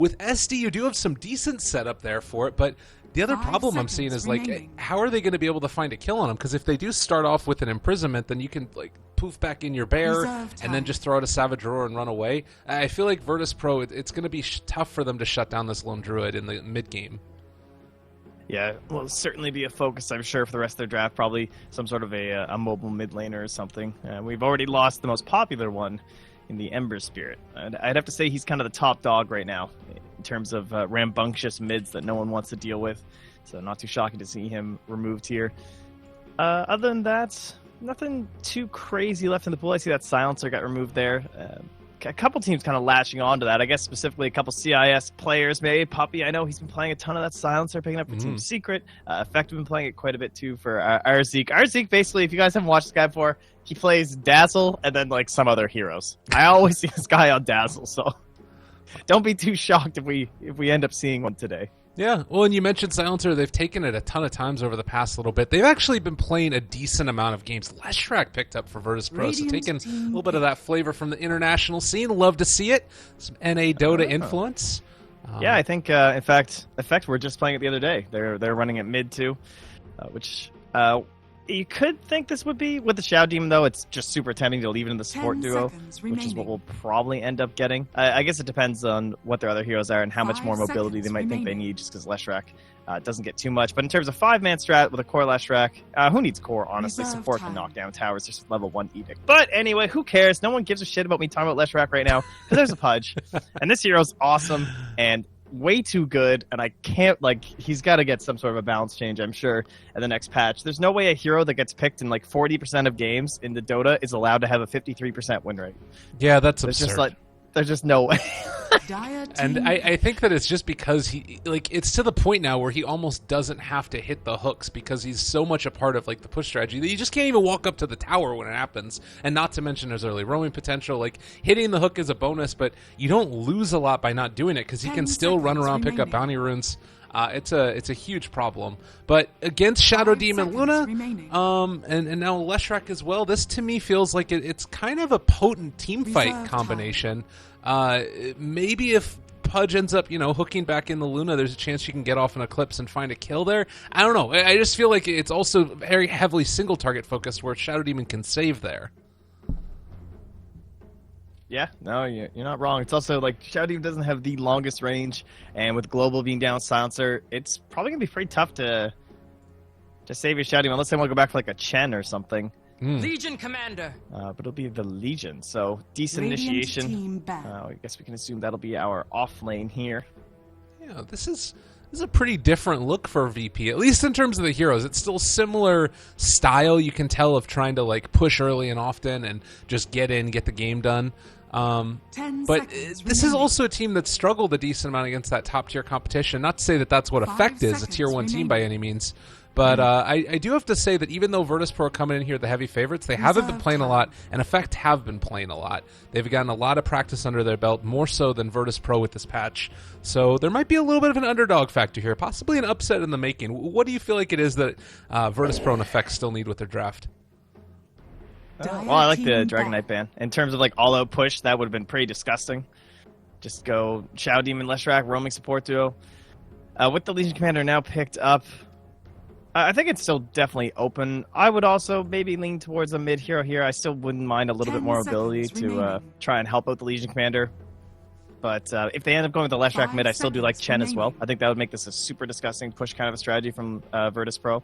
With SD, you do have some decent setup there for it, but the other problem I'm seeing is, like, how are they going to be able to find a kill on him? Because if they do start off with an imprisonment, then you can, like, poof back in your bear and then just throw out a Savage Roar and run away. I feel like Virtus Pro, it's going to be tough for them to shut down this Lone Druid in the mid-game. Yeah, will certainly be a focus, I'm sure, for the rest of their draft. Probably some sort of a mobile mid laner or something. We've already lost the most popular one in the Ember Spirit. I'd have to say he's kind of the top dog right now in terms of rambunctious mids that no one wants to deal with. So not too shocking to see him removed here. Other than that, nothing too crazy left in the pool. I see that Silencer got removed there. A couple teams kind of latching on to that. I guess specifically a couple CIS players, maybe Puppy. I know he's been playing a ton of that Silencer, picking up for Team Secret. Effective been playing it quite a bit too for Arzeek. Arzeek, basically, if you guys haven't watched this guy before, he plays Dazzle and then like some other heroes. I always see this guy on Dazzle, so don't be too shocked if we end up seeing one today. Yeah, well, and you mentioned Silencer. They've taken it a ton of times over the past little bit. They've actually been playing a decent amount of games. Leshrac picked up for Virtus Pro, so taking a little bit of that flavor from the international scene. Love to see it. Some NA Dota influence. Yeah, I think, in fact, Effect were just playing it the other day. They're running it mid, too, which you could think this would be. With the Shadow Demon, though, it's just super tempting to leave it in the support duo, which is what we'll probably end up getting. I guess it depends on what their other heroes are and how much more mobility they might think they need, just because Leshrac doesn't get too much. But in terms of 5-man strat with a core Leshrac, who needs core, honestly? Support can knock down towers, just level 1 Edict. But anyway, who cares? No one gives a shit about me talking about Leshrac right now, because there's a Pudge. And this hero's awesome, and way too good, and I can't, like, he's got to get some sort of a balance change, I'm sure, in the next patch. There's no way a hero that gets picked in like 40% of games in the Dota is allowed to have a 53% win rate. Yeah, that's absurd. There's just no way. And I think that it's just because it's to the point now where he almost doesn't have to hit the hooks because he's so much a part of like the push strategy that you just can't even walk up to the tower when it happens. And not to mention there's early roaming potential. Like, hitting the hook is a bonus, but you don't lose a lot by not doing it because he can still run around, pick up bounty runes. It's a huge problem. But against Shadow Demon Luna, and now Leshrac as well, this to me feels like it's kind of a potent team fight combination. Maybe if Pudge ends up, hooking back in the Luna, there's a chance she can get off an Eclipse and find a kill there. I don't know. I just feel like it's also very heavily single target focused where Shadow Demon can save there. Yeah, no, you're not wrong. It's also like Shadow Demon doesn't have the longest range, and with Global being down Silencer, it's probably gonna be pretty tough to save your Shadow Demon unless they want to go back for like a Chen or something. Legion Commander. But it'll be the Legion, so decent initiation. I guess we can assume that'll be our off lane here. Yeah, this is a pretty different look for VP, at least in terms of the heroes. It's still similar style, you can tell, of trying to like push early and often and just get the game done. But this is also a team that struggled a decent amount against that top tier competition. Not to say that that's what Effect is, a tier 1 team by any means. But I do have to say that even though Virtus Pro are coming in here the heavy favorites, they haven't been playing a lot, and Effect have been playing a lot. They've gotten a lot of practice under their belt, more so than Virtus Pro with this patch. So there might be a little bit of an underdog factor here, possibly an upset in the making. What do you feel like it is that Virtus Pro and Effect still need with their draft? Well, I like the Dragon Knight ban. In terms of like all-out push, that would have been pretty disgusting. Just go Shadow Demon, Leshrac, roaming support duo. With the Legion Commander now picked up, I think it's still definitely open. I would also maybe lean towards a mid-hero here. I still wouldn't mind a little bit more ability to try and help out the Legion Commander. But if they end up going with the Leshrac mid, I still do like Chen as well. I think that would make this a super disgusting push kind of a strategy from Virtus Pro.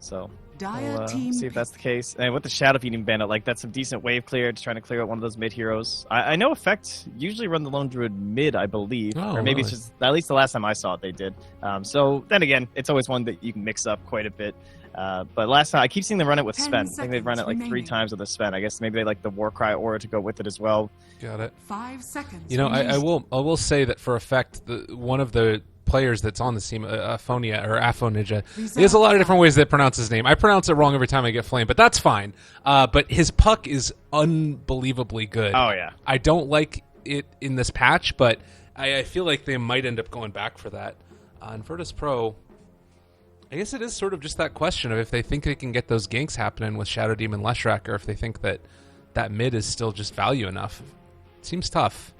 So we'll see if that's the case. And with the Shadow Feeding Bandit, like, that's some decent wave clear, just trying to clear out one of those mid-heroes. I know Effect usually run the Lone Druid mid, I believe. Or maybe it's just, at least the last time I saw it, they did. So then again, it's always one that you can mix up quite a bit. But last time, I keep seeing them run it with Sven. I think they've run it like 3 times with the Sven. I guess maybe they like the Warcry aura to go with it as well. Got it. 5 seconds. I will say that for Effect, one of the players that's on the team, Aphonia or Aphonija. There's a lot of different ways they pronounce his name. I pronounce it wrong every time I get flamed, but that's fine. But his puck is unbelievably good. Oh, yeah. I don't like it in this patch, but I feel like they might end up going back for that. On Virtus Pro, I guess it is sort of just that question of if they think they can get those ganks happening with Shadow Demon Leshrac, or if they think that mid is still just value enough. Seems tough.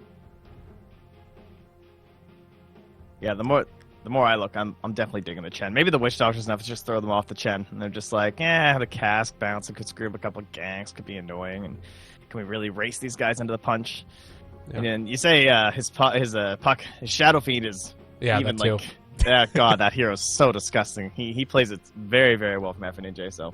Yeah, the more I look, I'm definitely digging the Chen. Maybe the Witch Doctor's enough to just throw them off the Chen, and they're just like, the cask bounce, it could screw up a couple of ganks, could be annoying, and can we really race these guys into the punch? Yeah. And then you say his Shadow Fiend is even that too. like, yeah, God, that hero is so disgusting. He plays it very, very well from FNJ, so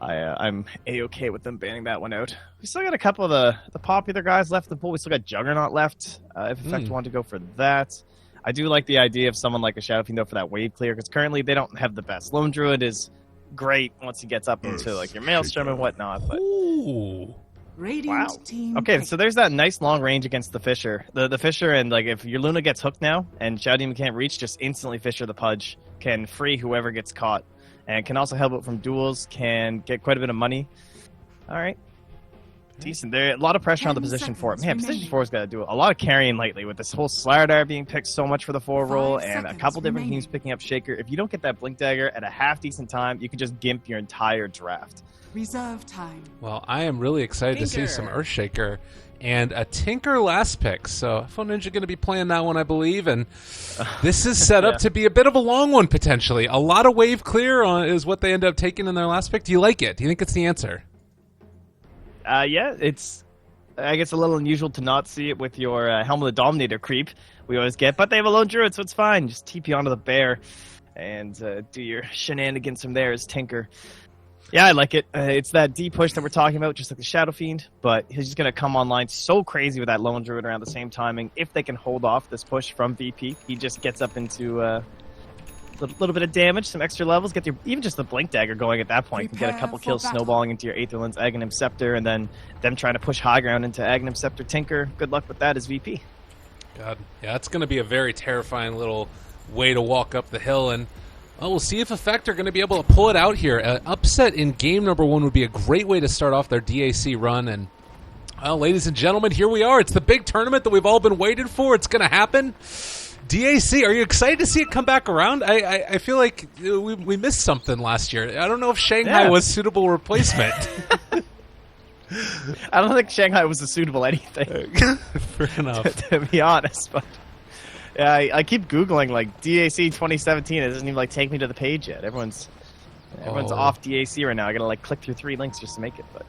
I'm A-okay with them banning that one out. We still got a couple of the popular guys left in the pool. We still got Juggernaut left, if Effect wanted to go for that. I do like the idea of someone like a Shadow Fiend, though, for that wave clear, because currently they don't have the best. Lone Druid is great once he gets up into like your Maelstrom and whatnot, but... Ooh. Wow. Okay, so there's that nice long range against the Fisher. The Fisher, and like if your Luna gets hooked now and Shadow Demon can't reach, just instantly Fisher the Pudge can free whoever gets caught, and can also help out from duels, can get quite a bit of money. All right. Decent. There a lot of pressure on the position 4. Man, position 4's got to do a lot of carrying lately with this whole Slardar being picked so much for the 4 role and a couple different teams picking up Shaker. If you don't get that Blink Dagger at a half decent time, you can just gimp your entire draft. Reserve time. Well, I am really excited to see some Earthshaker and a Tinker last pick. So Phone Ninja going to be playing that one, I believe, and this is set up to be a bit of a long one potentially. A lot of wave clear is what they end up taking in their last pick. Do you like it? Do you think it's the answer? Yeah, it's, I guess, a little unusual to not see it with your Helm of the Dominator creep we always get, but they have a Lone Druid, so it's fine. Just TP onto the bear and do your shenanigans from there as Tinker. Yeah, I like it. It's that D push that we're talking about, just like the Shadow Fiend, but he's just going to come online so crazy with that Lone Druid around the same timing. If they can hold off this push from VP, he just gets up into a little bit of damage, some extra levels, get your even just the Blink Dagger going at that point. You can get a couple kills snowballing into your Aetherlands Aghanim Scepter, and then them trying to push high ground into Aghanim Scepter Tinker. Good luck with that as VP. God, yeah, that's going to be a very terrifying little way to walk up the hill, and we'll see if Effect are going to be able to pull it out here. An upset in game number 1 would be a great way to start off their DAC run. And, well, ladies and gentlemen, here we are. It's the big tournament that we've all been waiting for. It's going to happen. DAC, are you excited to see it come back around? I feel like we missed something last year. I don't know if Shanghai was a suitable replacement. I don't think Shanghai was a suitable anything. Fair enough. to be honest, but... Yeah, I keep Googling, like, DAC 2017. It doesn't even, like, take me to the page yet. Everyone's off DAC right now. I gotta, like, click through 3 links just to make it, but...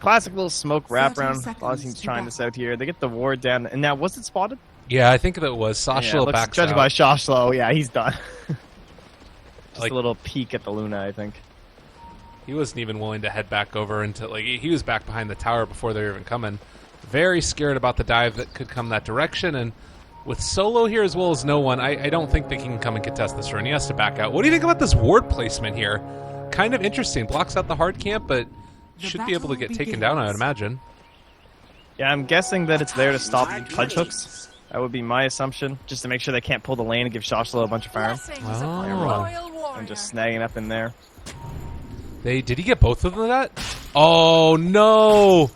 Classic little smoke wraparound. A lot of teams trying this out here. They get the ward down. And now, was it spotted? Yeah, I think that was. Sashlo backs judging out. By Shoshlo, yeah, he's done. Just like, a little peek at the Luna, I think. He wasn't even willing to head back over into, like, he was back behind the tower before they were even coming. Very scared about the dive that could come that direction, and with Solo here as well as no one, I don't think they can come and contest this run. He has to back out. What do you think about this ward placement here? Kind of interesting. Blocks out the hard camp, but should be able to get taken down, I would imagine. Yeah, I'm guessing that it's there to stop the punch hooks. That would be my assumption, just to make sure they can't pull the lane and give Shoshlo a bunch of farm. Oh. And just snagging up in there. Did he get both of them that? Oh, no!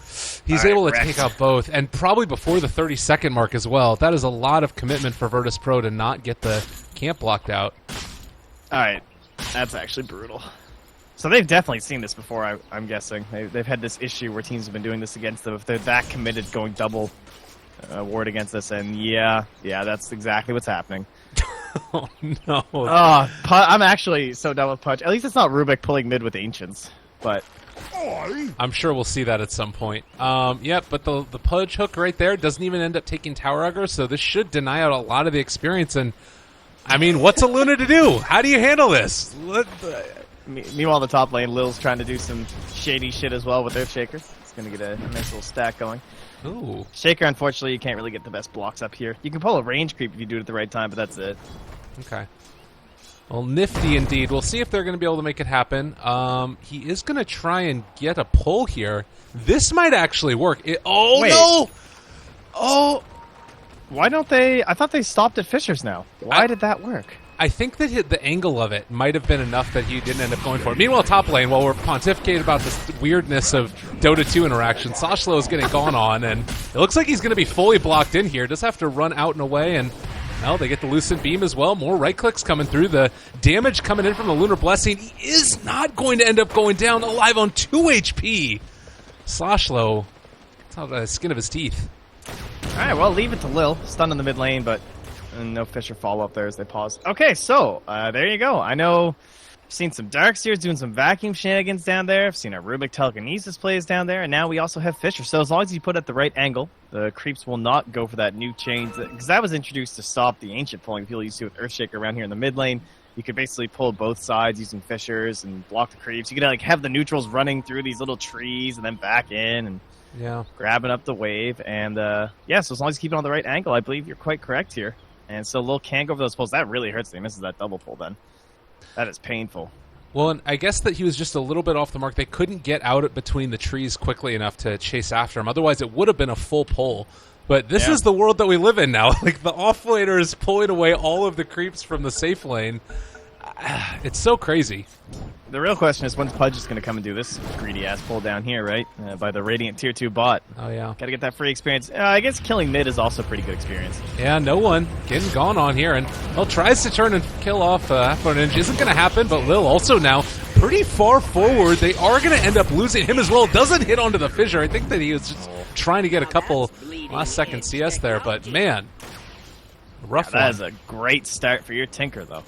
He's able to take out both, and probably before the 30-second mark as well. That is a lot of commitment for Virtus Pro to not get the camp blocked out. All right. That's actually brutal. So they've definitely seen this before, I'm guessing. They've had this issue where teams have been doing this against them. If they're that committed, going double ward against us, and yeah, that's exactly what's happening. Oh, no. Oh, I'm actually so done with Punch. At least it's not Rubik pulling mid with Ancients, but... I'm sure we'll see that at some point. Yep, but the Pudge hook right there doesn't even end up taking tower aggro, so this should deny out a lot of the experience. And, I mean, what's a Luna to do? How do you handle this? Meanwhile, the top lane, Lil's trying to do some shady shit as well with their Shaker. It's going to get a nice little stack going. Ooh. Shaker, unfortunately, you can't really get the best blocks up here. You can pull a range creep if you do it at the right time, but that's it. Okay. Well, nifty indeed. We'll see if they're going to be able to make it happen. He is going to try and get a pull here. This might actually work. Wait. No! Oh! Why don't they... I thought they stopped at Fisher's now. Why did that work? I think that the angle of it might have been enough that he didn't end up going for it. Meanwhile, top lane, while we're pontificating about this weirdness of Dota 2 interaction, Sashlo is getting gone on, and it looks like he's going to be fully blocked in here. Just have to run out and away, and well, they get the Lucent Beam as well. More right clicks coming through. The damage coming in from the Lunar Blessing. He is not going to end up going down alive on 2 HP. Sashlo, it's out of the skin of his teeth. All right, well, leave it to Lil. Stunned in the mid lane, but And no Fisher follow-up there as they pause. Okay, so there you go. I know I've seen some Darkseers doing some vacuum shenanigans down there. I've seen a Rubik telekinesis plays down there. And now we also have Fisher. So as long as you put it at the right angle, the creeps will not go for that new change. Because that was introduced to stop the ancient pulling people used to with Earthshaker around here in the mid lane. You could basically pull both sides using Fishers and block the creeps. You could like have the neutrals running through these little trees and then back in and grabbing up the wave. And yeah, so as long as you keep it on the right angle, I believe you're quite correct here. And so Lil can go over those pulls. That really hurts if he misses that double pull then. That is painful. Well, and I guess that he was just a little bit off the mark. They couldn't get out between the trees quickly enough to chase after him. Otherwise, it would have been a full pull. But this is the world that we live in now. Like, the off-laner is pulling away all of the creeps from the safe lane. It's so crazy. The real question is, when's Pudge just going to come and do this greedy-ass pull down here, right? By the Radiant Tier 2 bot. Oh, yeah. Got to get that free experience. I guess killing mid is also pretty good experience. Yeah, no one getting gone on here. And, well, tries to turn and kill off Half-Moon Ninja. Isn't going to happen, but Lil also now pretty far forward. They are going to end up losing him as well. Doesn't hit onto the fissure. I think that he was just trying to get a couple last-second CS there, but, man, rough one. That is a great start for your Tinker, though.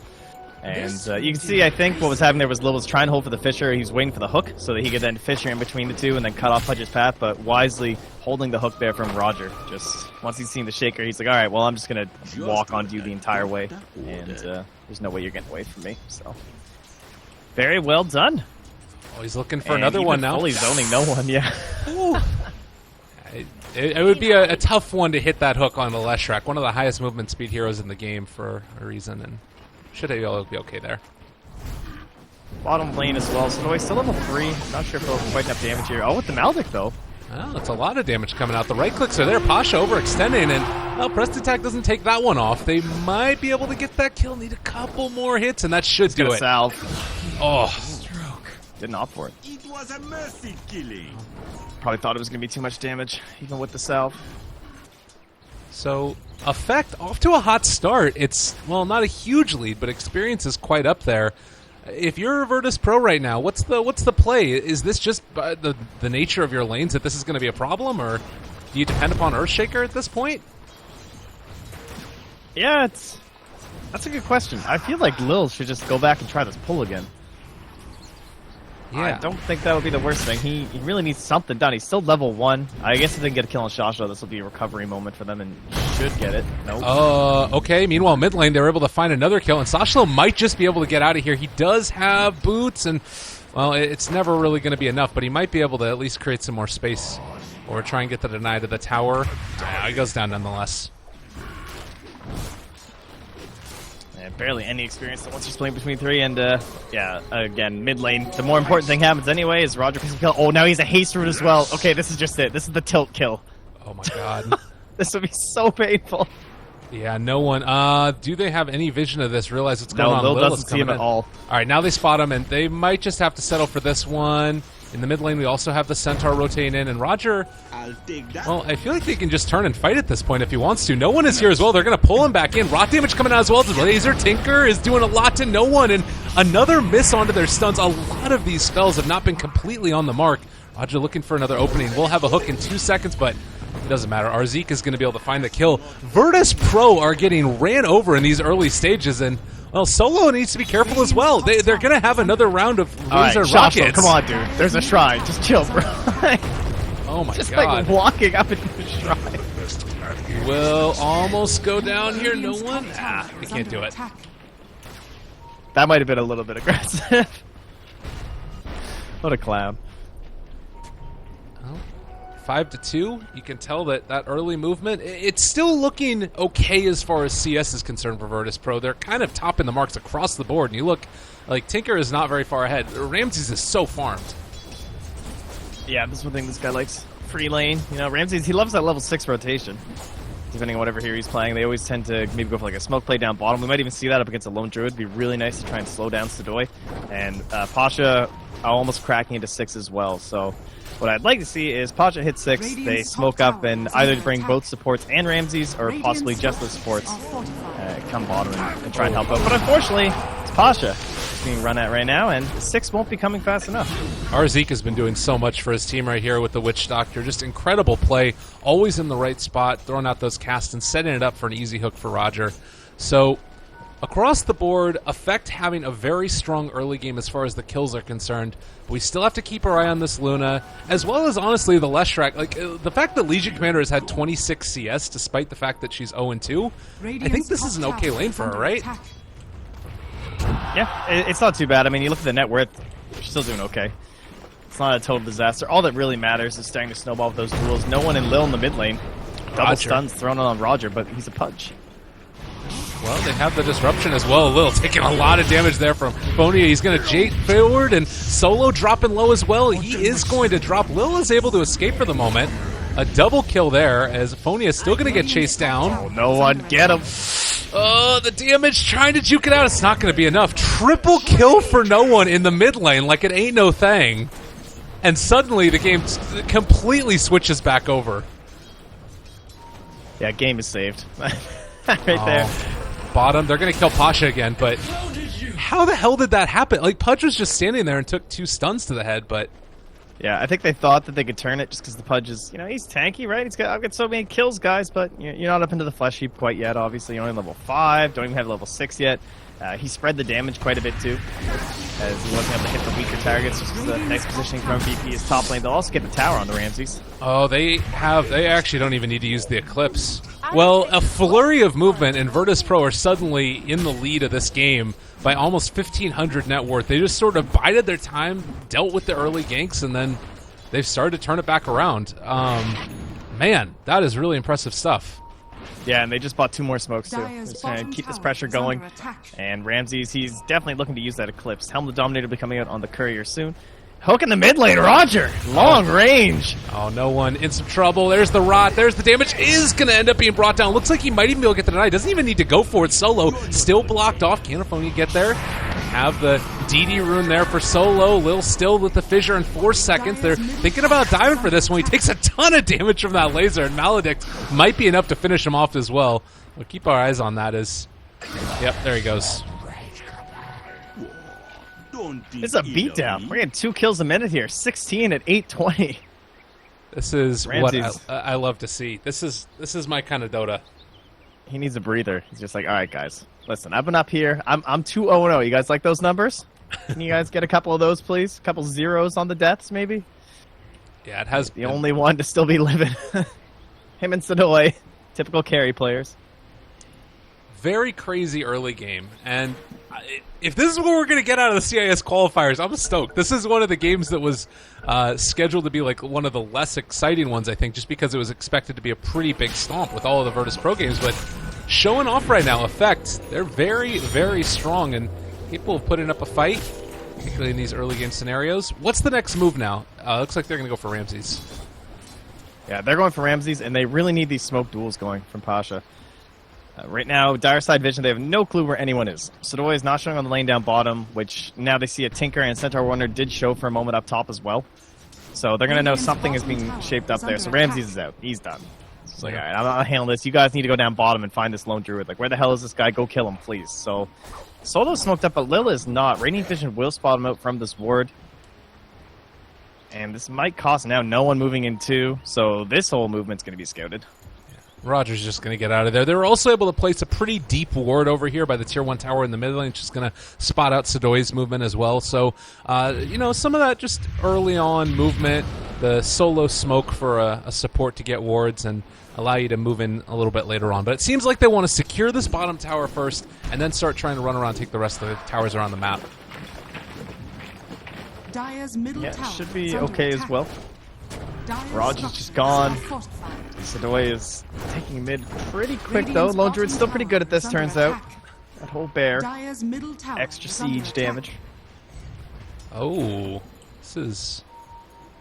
And you can see, I think, what was happening there was Lil was trying to hold for the Fisher. He was waiting for the hook so that he could then Fisher in between the two and then cut off Pudge's path, but wisely holding the hook there from Roger. Just once he's seen the Shaker, he's like, all right, well, I'm just going to walk onto you the entire way, and there's no way you're getting away from me. So, very well done. Oh, he's looking for another one now. Fully zoning no one, yeah. It would be a tough one to hit that hook on the Leshrac, one of the highest movement speed heroes in the game for a reason, and should be okay there. Bottom lane as well. So still level 3. Not sure if he'll quite enough damage here. Oh, with the Maldic though. Well, it's a lot of damage coming out. The right clicks are there. Pasha overextending, and well, Prest Attack doesn't take that one off. They might be able to get that kill. Need a couple more hits, and that should do it. Salve. Oh. Stroke. Didn't opt for it. It was a mercy killing. Probably thought it was going to be too much damage, even with the salve. So, Effect off to a hot start. It's, well, not a huge lead, but experience is quite up there. If you're a Virtus Pro right now, what's the play? Is this just the nature of your lanes that this is going to be a problem, or do you depend upon Earthshaker at this point? Yeah, that's a good question. I feel like Lil should just go back and try this pull again. Yeah. I don't think that would be the worst thing. He really needs something done. He's still level 1. I guess if they can get a kill on Shasha, this will be a recovery moment for them, and should get it. Nope. Okay. Meanwhile, mid lane, they were able to find another kill, and Sashlo might just be able to get out of here. He does have boots, and, well, it's never really going to be enough, but he might be able to at least create some more space or try and get the deny to the tower. He goes down nonetheless. Barely any experience once he's playing between 3, and yeah, again, mid lane, the more important thing happens anyway is Roger gets a kill. Oh, now he's a haste root as well. Okay, this is just it. This is the tilt kill. Oh my god. This would be so painful. Yeah, no one. Do they have any vision of this? Realize what's going on? Lil doesn't see him at all. Alright, now they spot him, and they might just have to settle for this one. In the mid lane, we also have the Centaur rotating in, and Roger, well, I feel like they can just turn and fight at this point if he wants to. No one is here as well. They're going to pull him back in. Rot damage coming out as well. The Laser Tinker is doing a lot to no one, and another miss onto their stuns. A lot of these spells have not been completely on the mark. Roger looking for another opening. We'll have a hook in 2 seconds, but it doesn't matter. Our Zeke is going to be able to find the kill. Virtus Pro are getting ran over in these early stages, and well, Solo needs to be careful as well. They're going to have another round of laser rockets. Come on, dude. There's a shrine. Just chill, bro. Oh my just god. Just like walking up into the shrine. Will almost go down here. No one? They can't do it. That might have been a little bit aggressive. What a clown. 5-2. You can tell that early movement, it's still looking okay as far as CS is concerned for Virtus Pro. They're kind of topping the marks across the board. And you look, like, Tinker is not very far ahead. Ramses is so farmed. Yeah, this is one thing this guy likes. Free lane. You know, Ramses, he loves that level 6 rotation. Depending on whatever hero he's playing, they always tend to maybe go for like a smoke play down bottom. We might even see that up against a lone druid. It'd be really nice to try and slow down Sadoy. And Pasha almost cracking into 6 as well. So what I'd like to see is Pasha hit 6, they smoke up and either bring both supports and Ramses, or possibly just the supports come bottom and try and help out. But unfortunately, it's Pasha. Zeke being run at right now, and 6 won't be coming fast enough. Our Zeke has been doing so much for his team right here with the Witch Doctor. Just incredible play, always in the right spot, throwing out those casts and setting it up for an easy hook for Roger. So, across the board, Effect having a very strong early game as far as the kills are concerned. But we still have to keep our eye on this Luna, as well as, honestly, the Leshrac. Like, the fact that Legion Commander has had 26 CS, despite the fact that she's 0-2, I think this is an okay lane for her, right? Yeah, it's not too bad. I mean, you look at the net worth, she's still doing okay. It's not a total disaster. All that really matters is starting to snowball with those duels. No one in Lil in the mid lane. Double stuns thrown on Roger, but he's a pudge. Well, they have the disruption as well. Lil taking a lot of damage there from Fonia. He's going to jait forward, and Solo dropping low as well. He is going to drop. Lil is able to escape for the moment. A double kill there, as Fonia is still going to get chased down. Oh, no one get him. Oh, the damage trying to juke it out. It's not going to be enough. Triple kill for no one in the mid lane like it ain't no thing. And suddenly the game completely switches back over. Yeah, game is saved. There. Bottom, they're going to kill Pasha again, but how the hell did that happen? Like, Pudge was just standing there and took 2 stuns to the head, but... Yeah, I think they thought that they could turn it just because the Pudge is, he's tanky, right? I've got so many kills, guys, but you're not up into the flesh heap quite yet, obviously. You're only level 5, don't even have level 6 yet. He spread the damage quite a bit, too, as he wasn't able to hit the weaker targets just because the nice positioning from MVP is top lane. They'll also get the tower on the Ramses. Oh, they actually don't even need to use the Eclipse. Well, a flurry of movement, and Virtus Pro are suddenly in the lead of this game by almost 1,500 net worth. They just sort of bided their time, dealt with the early ganks, and then they've started to turn it back around. Man, that is really impressive stuff. Yeah, and they just bought 2 more smokes, too. They're just going to keep this pressure going. And Ramses, he's definitely looking to use that Eclipse. Helm the Dominator will be coming out on the Courier soon. Hook in the mid lane, Roger! Long range! Oh, no one in some trouble. There's the rot. There's the damage. Is going to end up being brought down. Looks like he might even be able to get the deny. Doesn't even need to go for it. Solo still blocked off. Can Aphonia get there? Have the DD rune there for Solo. Lil still with the fissure in 4 seconds. They're thinking about diving for this one. He takes a ton of damage from that laser, and Maledict might be enough to finish him off as well. We'll keep our eyes on that as... Yep, there he goes. It's a beatdown. We're getting 2 kills a minute here. 16 at 820. This is Ramses. what I love to see. This is my kind of Dota. He needs a breather. He's just like, all right, guys, listen, I've been up here. I'm 2-0-0. You guys like those numbers? Can you guys get a couple of those, please? A couple zeros on the deaths, maybe? Yeah, it has the only one to still be living. Him and Sadoy, typical carry players. Very crazy early game, and if this is what we're going to get out of the CIS qualifiers, I'm stoked. This is one of the games that was scheduled to be like one of the less exciting ones, I think, just because it was expected to be a pretty big stomp with all of the Virtus Pro games. But showing off right now, Effect, they're very, very strong and capable of putting up a fight, particularly in these early game scenarios. What's the next move now? Looks like they're going to go for Ramses. Yeah, they're going for Ramses, and they really need these smoke duels going from Pasha. Right now, Dire Side Vision, they have no clue where anyone is. Sadoy is not showing on the lane down bottom, which now they see a Tinker, and Centaur Wonder did show for a moment up top as well. So they're going to know something is being shaped up there. So Ramses is out. He's done. It's like, all right, I'm not handling this. You guys need to go down bottom and find this lone druid. Like, where the hell is this guy? Go kill him, please. So Solo's smoked up, but Lil is not. Radiant Vision will spot him out from this ward. And this might cost now no one moving in 2, so this whole movement's going to be scouted. Roger's just going to get out of there. They were also able to place a pretty deep ward over here by the Tier 1 tower in the mid lane, just going to spot out Sadoy's movement as well. So, some of that just early on movement, the Solo smoke for a support to get wards and allow you to move in a little bit later on. But it seems like they want to secure this bottom tower first and then start trying to run around and take the rest of the towers around the map. Yeah, it should be okay as well. Roger's just gone. Sadoy is taking mid pretty quick, though. Lone Druid's still pretty good at this, turns out. That whole bear. Extra siege damage. Oh, this is...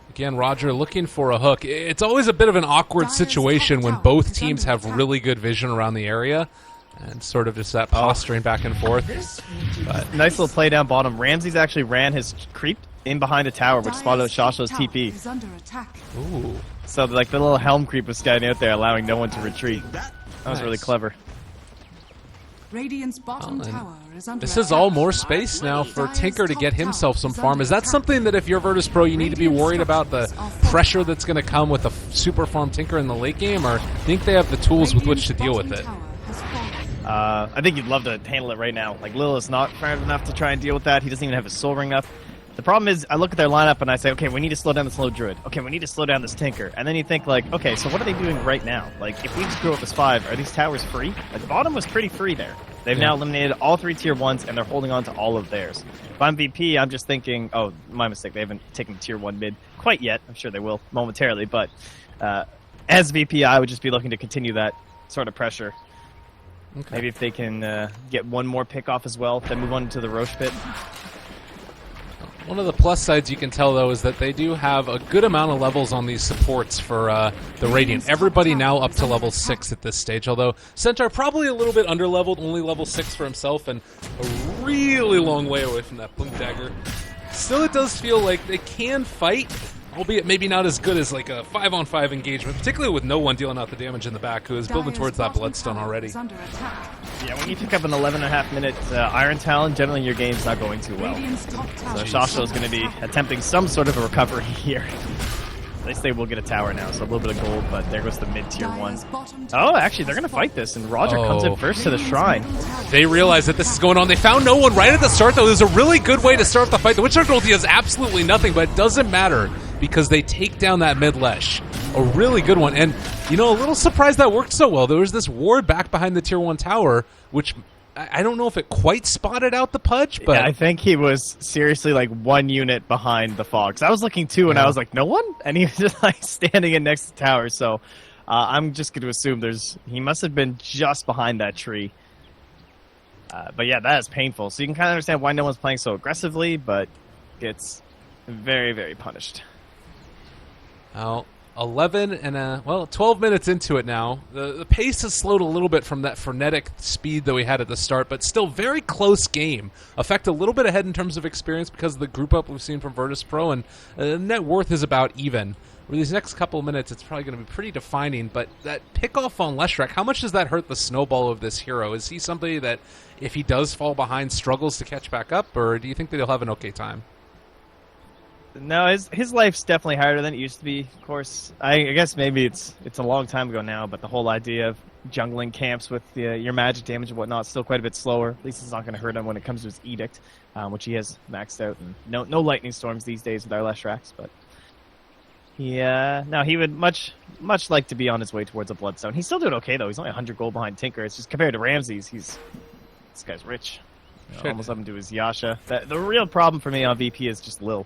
Again, Roger looking for a hook. It's always a bit of an awkward situation when both teams have really good vision around the area. And sort of just that posturing back and forth. But nice little play down bottom. Ramses actually ran his creep in behind a tower, which spotted Shasha's TP. Ooh. So like the little helm creep was standing out there, allowing no one to retreat. That was really clever. Radiant's bottom Well, tower is under This is attack. all more space now for Tinker to get himself some farm. Is that something that if you're Virtus Pro, you need to be worried about the pressure that's going to come with a super farm Tinker in the late game, or think they have the tools with which to deal with it? I think you'd love to handle it right now. Like, Lil is not fast enough to try and deal with that. He doesn't even have his soul ring up. The problem is, I look at their lineup and I say, okay, we need to slow down this low druid. Okay, we need to slow down this Tinker. And then you think, like, okay, so what are they doing right now? Like, if we just grew up this 5, are these towers free? Like, bottom was pretty free there. They've now eliminated all 3 tier 1s, and they're holding on to all of theirs. If I'm VP, I'm just thinking, oh, my mistake, they haven't taken the tier 1 mid quite yet. I'm sure they will momentarily, but as VP, I would just be looking to continue that sort of pressure. Okay. Maybe if they can get one more pick off as well, then move on to the Roche pit. One of the plus sides you can tell, though, is that they do have a good amount of levels on these supports for the Radiant. Everybody now up to level 6 at this stage, although Centaur probably a little bit underleveled, only level 6 for himself, and a really long way away from that Blink Dagger. Still, it does feel like they can fight, albeit maybe not as good as like a 5-on-5 engagement, particularly with no one dealing out the damage in the back, who is building towards that Bloodstone already. Yeah, when you pick up an 11.5-minute Iron Talon, generally your game's not going too well. So Shasha is going to be attempting some sort of a recovery here. At least they will get a tower now, so a little bit of gold, but there goes the mid-tier 1. Oh, actually, they're going to fight this, and Roger comes in first to the shrine. They realize that this is going on. They found no one right at the start, though. There's a really good way to start the fight. The Witch ulti does absolutely nothing, but it doesn't matter because they take down that mid-lesh. A really good one. And, you know, a little surprised that worked so well. There was this ward back behind the tier 1 tower, which I don't know if it quite spotted out the Pudge, but... Yeah, I think he was seriously like 1 unit behind the fog. So I was looking too, and I was like, no one? And he was just like standing in next to the tower. So I'm just going to assume he must have been just behind that tree. But yeah, that is painful. So you can kind of understand why no one's playing so aggressively, but it's very, very punished. Well, 12 minutes into it now. The pace has slowed a little bit from that frenetic speed that we had at the start, but still very close game. Effect a little bit ahead in terms of experience because of the group up we've seen from Virtus Pro, and net worth is about even. With these next couple of minutes, it's probably going to be pretty defining, but that pick-off on Leshrac, how much does that hurt the snowball of this hero? Is he somebody that, if he does fall behind, struggles to catch back up, or do you think that he'll have an okay time? No, his life's definitely harder than it used to be. Of course, I guess maybe it's a long time ago now, but the whole idea of jungling camps with your magic damage and whatnot is still quite a bit slower. At least it's not going to hurt him when it comes to his edict, which he has maxed out. And no lightning storms these days with our Leshracs, but he would much like to be on his way towards a Bloodstone. He's still doing okay though. He's only 100 gold behind Tinker. It's just compared to Ramses, this guy's rich. Almost up into his Yasha. The real problem for me on VP is just Lil.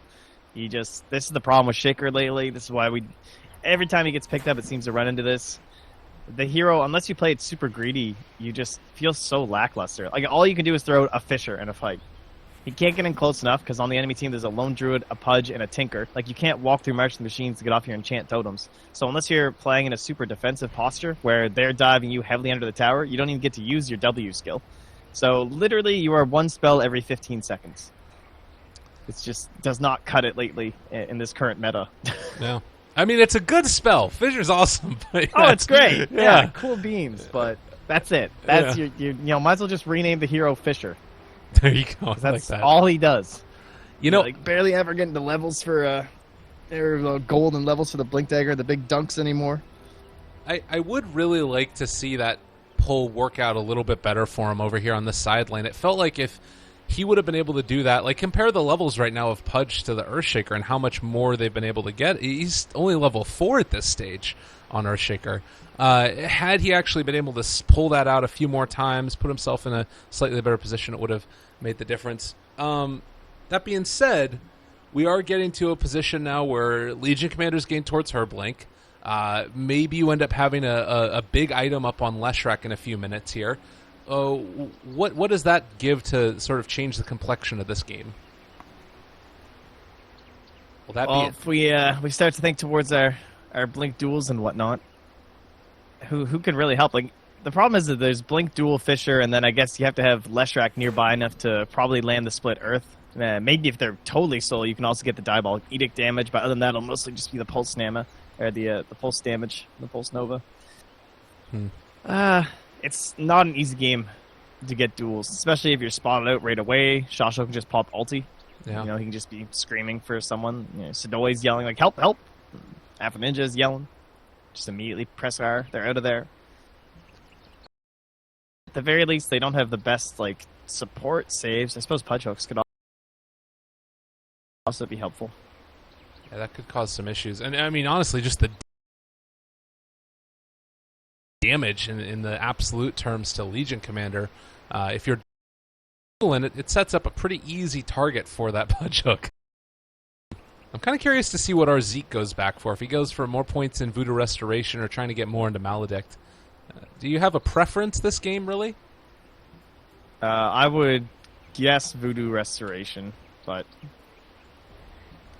This is the problem with Shaker lately. This is why every time he gets picked up, it seems to run into this. The hero, unless you play it super greedy, you just feel so lackluster. Like, all you can do is throw a Fisher in a fight. You can't get in close enough, because on the enemy team, there's a Lone Druid, a Pudge, and a Tinker. Like, you can't walk through March of the Machines to get off your enchant totems. So unless you're playing in a super defensive posture, where they're diving you heavily under the tower, you don't even get to use your W skill. So, literally, you are one spell every 15 seconds. It just does not cut it lately in this current meta. Yeah. I mean, it's a good spell. Fisher's awesome. But it's great. Yeah, cool beams, but that's it. That's might as well just rename the hero Fisher. There you go. That's all he does. Like barely ever getting the levels for gold and levels for the Blink Dagger, the big dunks anymore. I would really like to see that pull work out a little bit better for him over here on the side lane. It felt like if he would have been able to do that, like compare the levels right now of Pudge to the Earthshaker and how much more they've been able to get. He's only level 4 at this stage on Earthshaker. Had he actually been able to pull that out a few more times, put himself in a slightly better position, it would have made the difference. That being said, we are getting to a position now where Legion commanders gain towards Herblink. Maybe you end up having a big item up on Leshrac in a few minutes here. What does that give to sort of change the complexion of this game? If we start to think towards our Blink duels and whatnot, who can really help? Like, the problem is that there's Blink duel Fisher, and then I guess you have to have Leshrac nearby enough to probably land the split Earth. Maybe if they're totally solo, you can also get the Diabolic Edict damage, but other than that, it'll mostly just be the Pulse Nama, or the Pulse damage, the Pulse Nova. It's not an easy game to get duels, especially if you're spotted out right away. Shasho can just pop ulti. Yeah. You know, he can just be screaming for someone. You know, Sadoi's yelling like, help, help. Alpha Ninja's yelling. Just immediately press R. They're out of there. At the very least, they don't have the best, like, support saves. I suppose Pudge Hooks could also be helpful. Yeah, that could cause some issues. And, I mean, honestly, just the damage in the absolute terms to Legion Commander, if you're in it, it sets up a pretty easy target for that Pudge Hook. I'm kind of curious to see what our Zeke goes back for. If he goes for more points in Voodoo Restoration or trying to get more into Maledict. Do you have a preference this game, really? I would guess Voodoo Restoration, but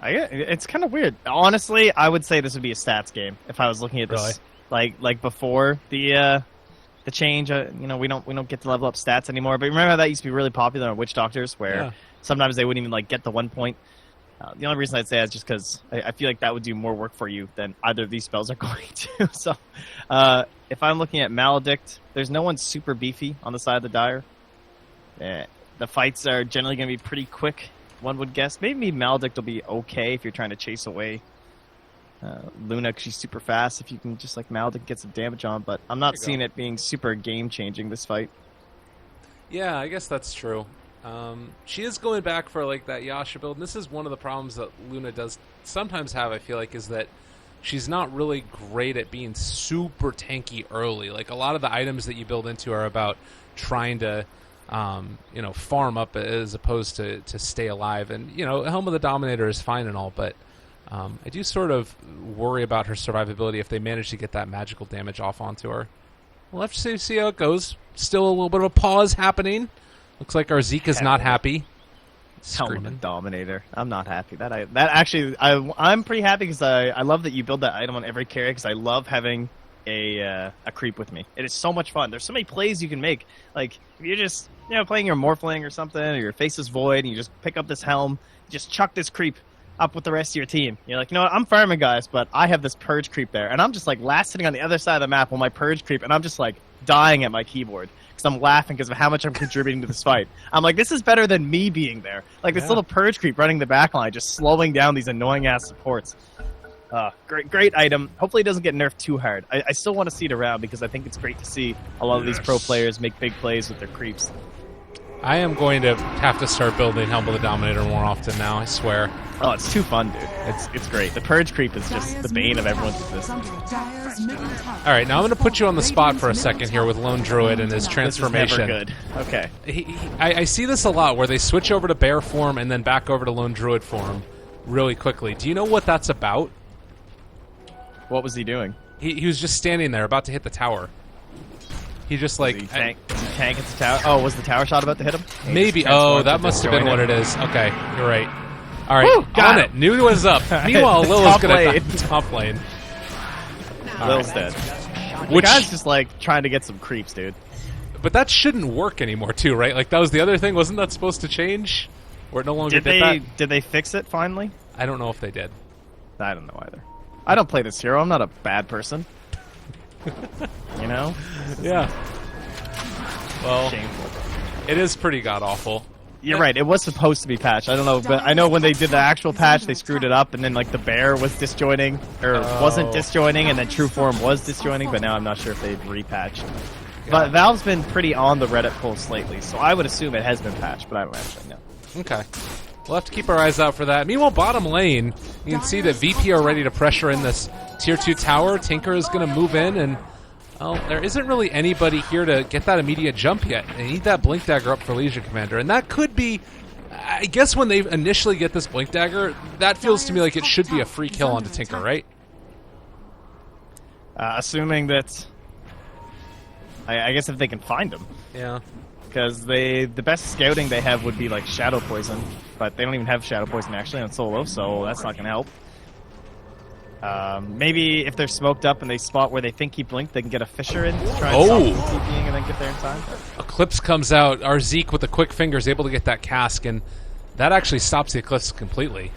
it's kind of weird. Honestly, I would say this would be a stats game if I was looking at this. Really? Like before the change. You know, we don't get to level up stats anymore. But remember how that used to be really popular on Witch Doctors, where sometimes they wouldn't even like get the 1 point. The only reason I'd say that is just because I feel like that would do more work for you than either of these spells are going to. So, if I'm looking at Maledict, there's no one super beefy on the side of the Dire. The fights are generally going to be pretty quick, one would guess. Maybe Maledict will be okay if you're trying to chase away Luna, because she's super fast. If you can just like Maledict get some damage on, but I'm not seeing it being super game-changing, this fight. Yeah, I guess that's true. She is going back for like that Yasha build, and this is one of the problems that Luna does sometimes have, I feel like, is that she's not really great at being super tanky early. Like, a lot of the items that you build into are about trying to farm up as opposed to stay alive. And, you know, Helm of the Dominator is fine and all, but I do sort of worry about her survivability if they manage to get that magical damage off onto her. We'll have to see how it goes. Still a little bit of a pause happening. Looks like our Zeke is not happy. Helm of the Dominator. I'm not happy. I'm pretty happy because I love that you build that item on every carry, because I love having a creep with me. It is so much fun. There's so many plays you can make. Like, if you're just playing your Morphling or something, or your Face is Void, and you just pick up this Helm, just chuck this creep up with the rest of your team. You're like, you know what, I'm farming, guys, but I have this Purge creep there, and I'm just like last sitting on the other side of the map with my Purge creep, and I'm just like dying at my keyboard because I'm laughing because of how much I'm contributing to this fight. I'm like, this is better than me being there. Like, this little Purge creep running the backline, just slowing down these annoying ass supports. Great item. Hopefully it doesn't get nerfed too hard. I still want to see it around because I think it's great to see a lot of these pro players make big plays with their creeps. I am going to have to start building Helm of the Dominator more often now, I swear. Oh, it's too fun, dude. It's great. The Purge creep is just the bane of everyone's existence. Alright, now I'm going to put you on the spot for a second here with Lone Druid and his transformation. This is never good. Okay. I see this a lot, where they switch over to bear form and then back over to Lone Druid form really quickly. Do you know what that's about? What was he doing? He was just standing there, about to hit the tower. He just like... Did he tank at the tower? Oh, was the tower shot about to hit him? Maybe. Oh, that must have been what it is. Okay, you're right. All right, got it. Knew it was up. Meanwhile, Lil's going to top lane. Lil's dead. The guy's just like trying to get some creeps, dude. But that shouldn't work anymore, too, right? Like, that was the other thing. Wasn't that supposed to change? Or it no longer did that? Did they fix it finally? I don't know if they did. I don't know either. I don't play this hero. I'm not a bad person. You know? Yeah. Well, shameful. It is pretty god-awful. You're right. It was supposed to be patched. I don't know, but I know when they did the actual patch, they screwed it up, and then like the bear was disjoining, or wasn't disjoining, and then true form was disjoining. But now I'm not sure if they've repatched. But Valve's been pretty on the Reddit posts lately, so I would assume it has been patched, but I don't actually know. Okay. We'll have to keep our eyes out for that. Meanwhile, bottom lane, you can see that VP are ready to pressure in this tier 2 tower. Tinker is going to move in, and well, there isn't really anybody here to get that immediate jump yet. They need that Blink Dagger up for Legion Commander, and that could be... I guess when they initially get this Blink Dagger, that feels to me like it should be a free kill onto Tinker, right? Assuming that... I guess if they can find him. Yeah. Because the best scouting they have would be like Shadow Poison, but they don't even have Shadow Poison actually on solo, so that's not going to help. Maybe if they're smoked up and they spot where they think he blinked, they can get a Fissure in to try and stop him TPing and then get there in time. Eclipse comes out. Our Zeke with the quick finger is able to get that cask, and that actually stops the Eclipse completely.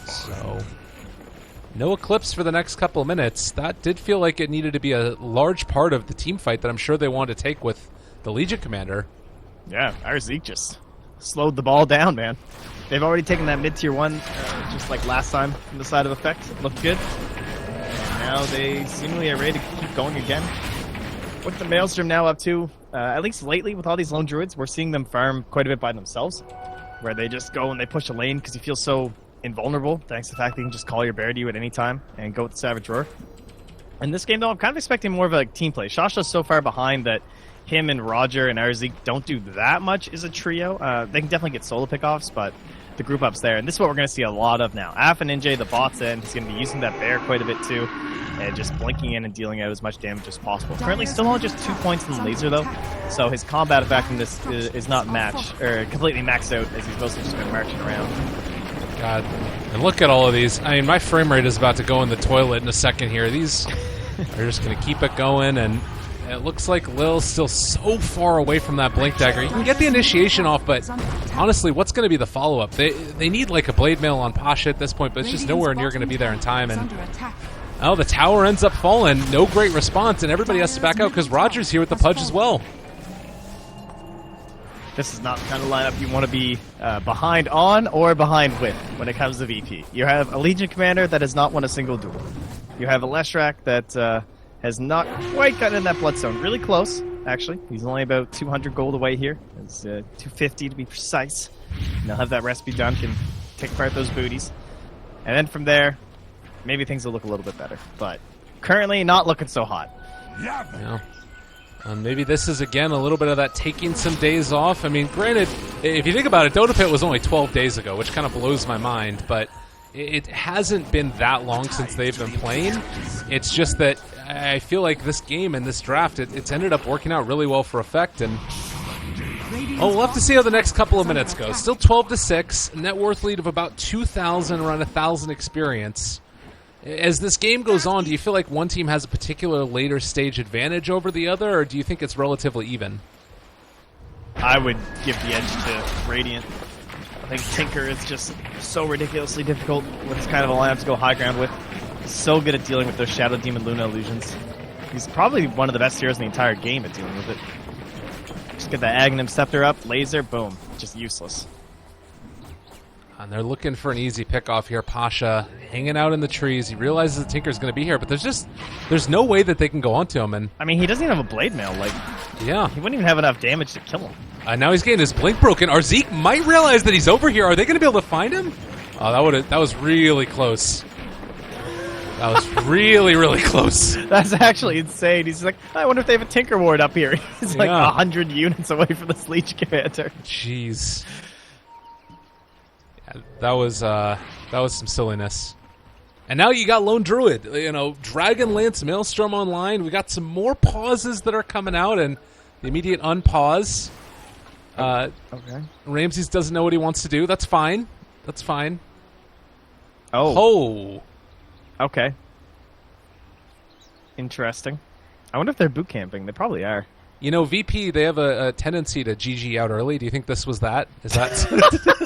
So No Eclipse for the next couple of minutes. That did feel like it needed to be a large part of the team fight that I'm sure they wanted to take with the Legion Commander. Yeah, our Zeke just slowed the ball down, man. They've already taken that mid-tier 1, just like last time from the side of Effect. It looked good. And now they seemingly are ready to keep going again. What's the Maelstrom now up to? At least lately, with all these lone druids, we're seeing them farm quite a bit by themselves, where they just go and they push a lane because you feel so invulnerable, thanks to the fact that you can just call your bear to you at any time and go with the Savage Roar. In this game, though, I'm kind of expecting more of a team play. Shasha's so far behind that him and Roger and Arzik don't do that much as a trio. They can definitely get solo pickoffs, but the group up's there. And this is what we're going to see a lot of now. Af and NJ, the bot's in. He's going to be using that bear quite a bit, too, and just blinking in and dealing out as much damage as possible. Currently still only just 2 points in the laser, though, so his combat effect in this is not completely maxed out, as he's mostly just been marching around. God, and look at all of these. I mean, my frame rate is about to go in the toilet in a second here. These are just going to keep it going, and it looks like Lil's still so far away from that Blink Dagger. You can get the initiation off, but honestly, what's going to be the follow-up? They need like a Blade Mail on Pasha at this point, but it's just nowhere near going to be there in time. And oh, the tower ends up falling. No great response, and everybody has to back out because Roger's here with the Pudge as well. This is not the kind of lineup you want to be behind on or behind with when it comes to VP. You have a Legion Commander that has not won a single duel. You have a Leshrac that has not quite gotten in that Bloodstone. Really close, actually. He's only about 200 gold away here. It's 250 to be precise. And he'll have that recipe done, can take apart those booties. And then from there, maybe things will look a little bit better. But currently, not looking so hot. Yeah. Maybe this is, again, a little bit of that taking some days off. I mean, granted, if you think about it, Dota Pit was only 12 days ago, which kind of blows my mind, but it hasn't been that long since they've been playing. It's just that I feel like this game and this draft, it's ended up working out really well for Effect, and we'll have to see how the next couple of minutes go. Still 12-6, net worth lead of about 2,000, around 1,000 experience. As this game goes on, do you feel like one team has a particular later stage advantage over the other, or do you think it's relatively even? I would give the edge to Radiant. I think Tinker is just so ridiculously difficult with this kind of a lineup to go high ground with. He's so good at dealing with those Shadow Demon Luna illusions. He's probably one of the best heroes in the entire game at dealing with it. Just get that Aghanim Scepter up, laser, boom. Just useless. And they're looking for an easy pickoff here. Pasha hanging out in the trees. He realizes the Tinker's going to be here, but there's no way that they can go onto him. And I mean, he doesn't even have a Blade Mail. Like, yeah, he wouldn't even have enough damage to kill him. Now he's getting his blink broken. Arzik might realize that he's over here. Are they going to be able to find him? Oh, that was really close. That was really, really close. That's actually insane. He's like, I wonder if they have a Tinker Ward up here. He's like 100 units away from this Leech Commander. Jeez. Yeah, that was some silliness. And now you got Lone Druid. Dragonlance Maelstrom online. We got some more pauses that are coming out, and the immediate unpause. Okay. Ramses doesn't know what he wants to do. That's fine. Oh. Okay. Interesting. I wonder if they're boot camping. They probably are. VP, they have a tendency to GG out early. Do you think this was that? Is that...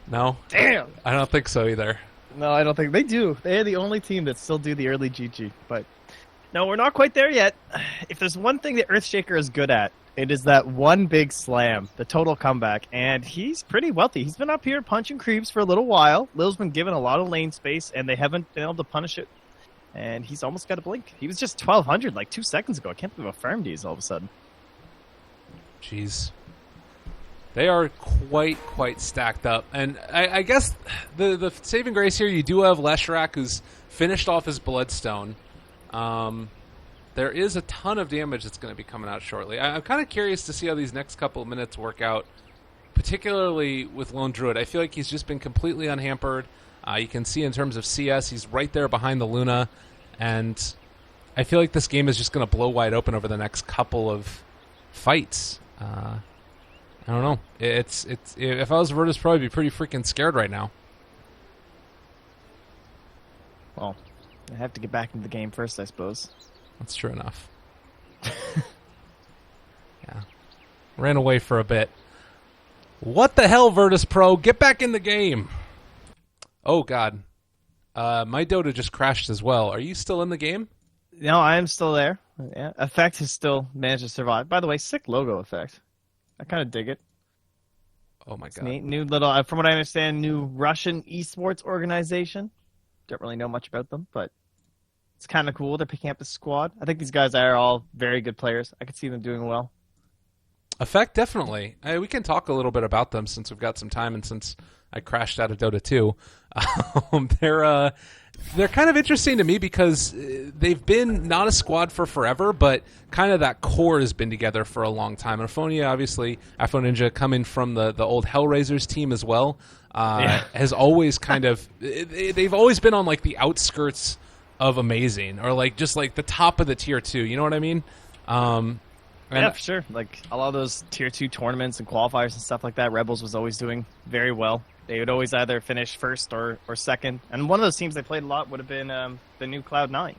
No? Damn! I don't think so either. No, I don't think they do. They're the only team that still do the early GG. But no, we're not quite there yet. If there's one thing that Earthshaker is good at, it is that one big slam, the total comeback. And he's pretty wealthy. He's been up here punching creeps for a little while. Lil's been given a lot of lane space, and they haven't been able to punish it. And he's almost got a blink. He was just 1,200 like 2 seconds ago. I can't believe how farmed he is all of a sudden. Jeez. They are quite stacked up. And I guess the saving grace here, you do have Leshrac, who's finished off his Bloodstone. There is a ton of damage that's going to be coming out shortly. I'm kind of curious to see how these next couple of minutes work out, particularly with Lone Druid. I feel like he's just been completely unhampered. You can see in terms of CS, he's right there behind the Luna. And I feel like this game is just going to blow wide open over the next couple of fights. I don't know. It's if I was Virtus Pro, I'd be pretty freaking scared right now. Well, I have to get back into the game first, I suppose. That's true enough. Yeah. Ran away for a bit. What the hell, Virtus Pro? Get back in the game. Oh, God. My Dota just crashed as well. Are you still in the game? No, I am still there. Yeah, Effect has still managed to survive. By the way, sick logo, Effect. I kind of dig it. Oh, my It's God. neat. New little, from what I understand, new Russian esports organization. Don't really know much about them, but it's kind of cool. They're picking up the squad. I think these guys are all very good players. I could see them doing well. Effect, definitely. We can talk a little bit about them since we've got some time and since I crashed out of Dota 2. They're kind of interesting to me because they've been not a squad for forever, but kind of that core has been together for a long time. And Aphonia, obviously, Afro Ninja coming from the old Hellraisers team as well, has always kind of... They've always been on like the outskirts of amazing, or like just like the top of the tier 2, you know what I mean? Yeah, for sure. Like a lot of those tier 2 tournaments and qualifiers and stuff like that, Rebels was always doing very well. They would always either finish first or second. And one of those teams they played a lot would have been the new Cloud9.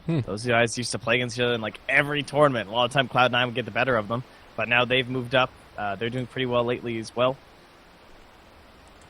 Those guys used to play against each other in like every tournament. A lot of time Cloud9 would get the better of them. But now they've moved up. They're doing pretty well lately as well.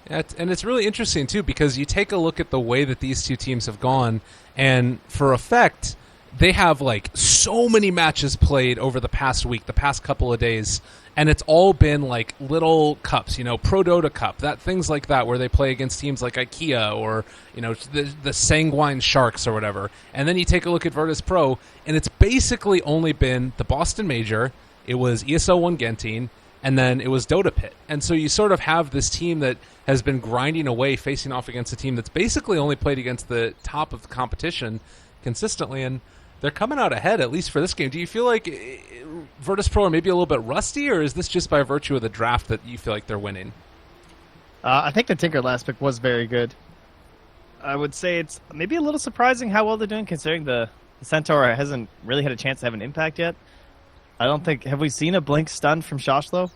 Yeah, and it's really interesting, too, because you take a look at the way that these two teams have gone, and for Effect, they have like so many matches played over the past week, the past couple of days, and it's all been like little cups, Pro Dota Cup, things like that, where they play against teams like IKEA or the Sanguine Sharks or whatever. And then you take a look at Virtus Pro, and it's basically only been the Boston Major, it was ESO 1 Genting, and then it was Dota Pit. And so you sort of have this team that has been grinding away, facing off against a team that's basically only played against the top of the competition consistently, and they're coming out ahead, at least for this game. Do you feel like Virtus Pro are maybe a little bit rusty, or is this just by virtue of the draft that you feel like they're winning? I think the Tinker last pick was very good. I would say it's maybe a little surprising how well they're doing, considering the Centaur hasn't really had a chance to have an impact yet. I don't think... Have we seen a Blink stun from Shoshlo?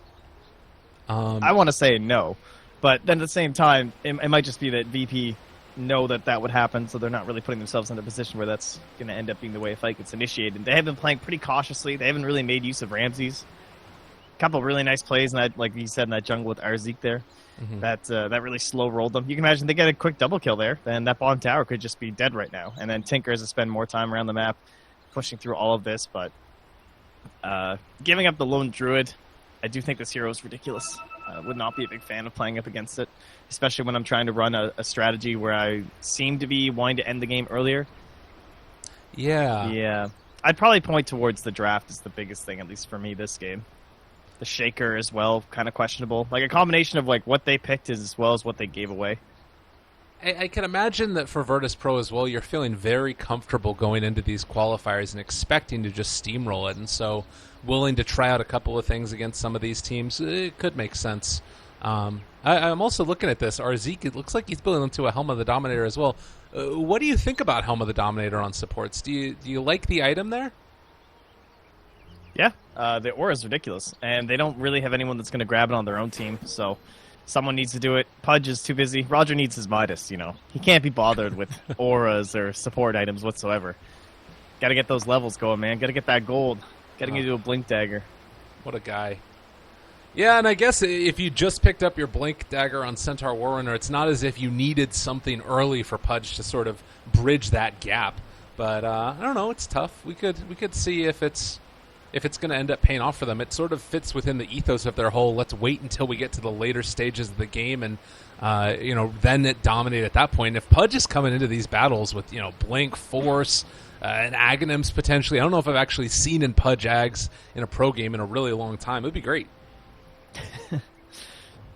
I want to say no. But then at the same time, it might just be that VP know that would happen, so they're not really putting themselves in a position where that's going to end up being the way a fight gets initiated. They have been playing pretty cautiously. They haven't really made use of Ramses. A couple of really nice plays, and like you said, in that jungle with Arzik there. Mm-hmm. That really slow rolled them. You can imagine they get a quick double kill there, then that bottom tower could just be dead right now. And then Tinker has to spend more time around the map pushing through all of this, but giving up the lone druid, I do think this hero is ridiculous. I would not be a big fan of playing up against it, especially when I'm trying to run a strategy where I seem to be wanting to end the game earlier. Yeah. I'd probably point towards the draft as the biggest thing, at least for me, this game. The Shaker as well, kind of questionable. Like a combination of like what they picked as well as what they gave away. I can imagine that for Virtus Pro as well, you're feeling very comfortable going into these qualifiers and expecting to just steamroll it, and so willing to try out a couple of things against some of these teams. It could make sense. I'm also looking at this. Arzik, it looks like he's building into a Helm of the Dominator as well. What do you think about Helm of the Dominator on supports? Do you like the item there? Yeah, the aura is ridiculous, and they don't really have anyone that's going to grab it on their own team, so someone needs to do it. Pudge is too busy. Roger needs his Midas, He can't be bothered with auras or support items whatsoever. Got to get those levels going, man. Got to get that gold. Got to get into a Blink Dagger. What a guy. Yeah, and I guess if you just picked up your Blink Dagger on Centaur Warrunner, it's not as if you needed something early for Pudge to sort of bridge that gap. But I don't know, it's tough. We could see if it's going to end up paying off for them. It sort of fits within the ethos of their whole let's wait until we get to the later stages of the game and then it dominate at that point. If Pudge is coming into these battles with Blink, Force, and Aghanims potentially, I don't know if I've actually seen in Pudge Ags in a pro game in a really long time. It would be great.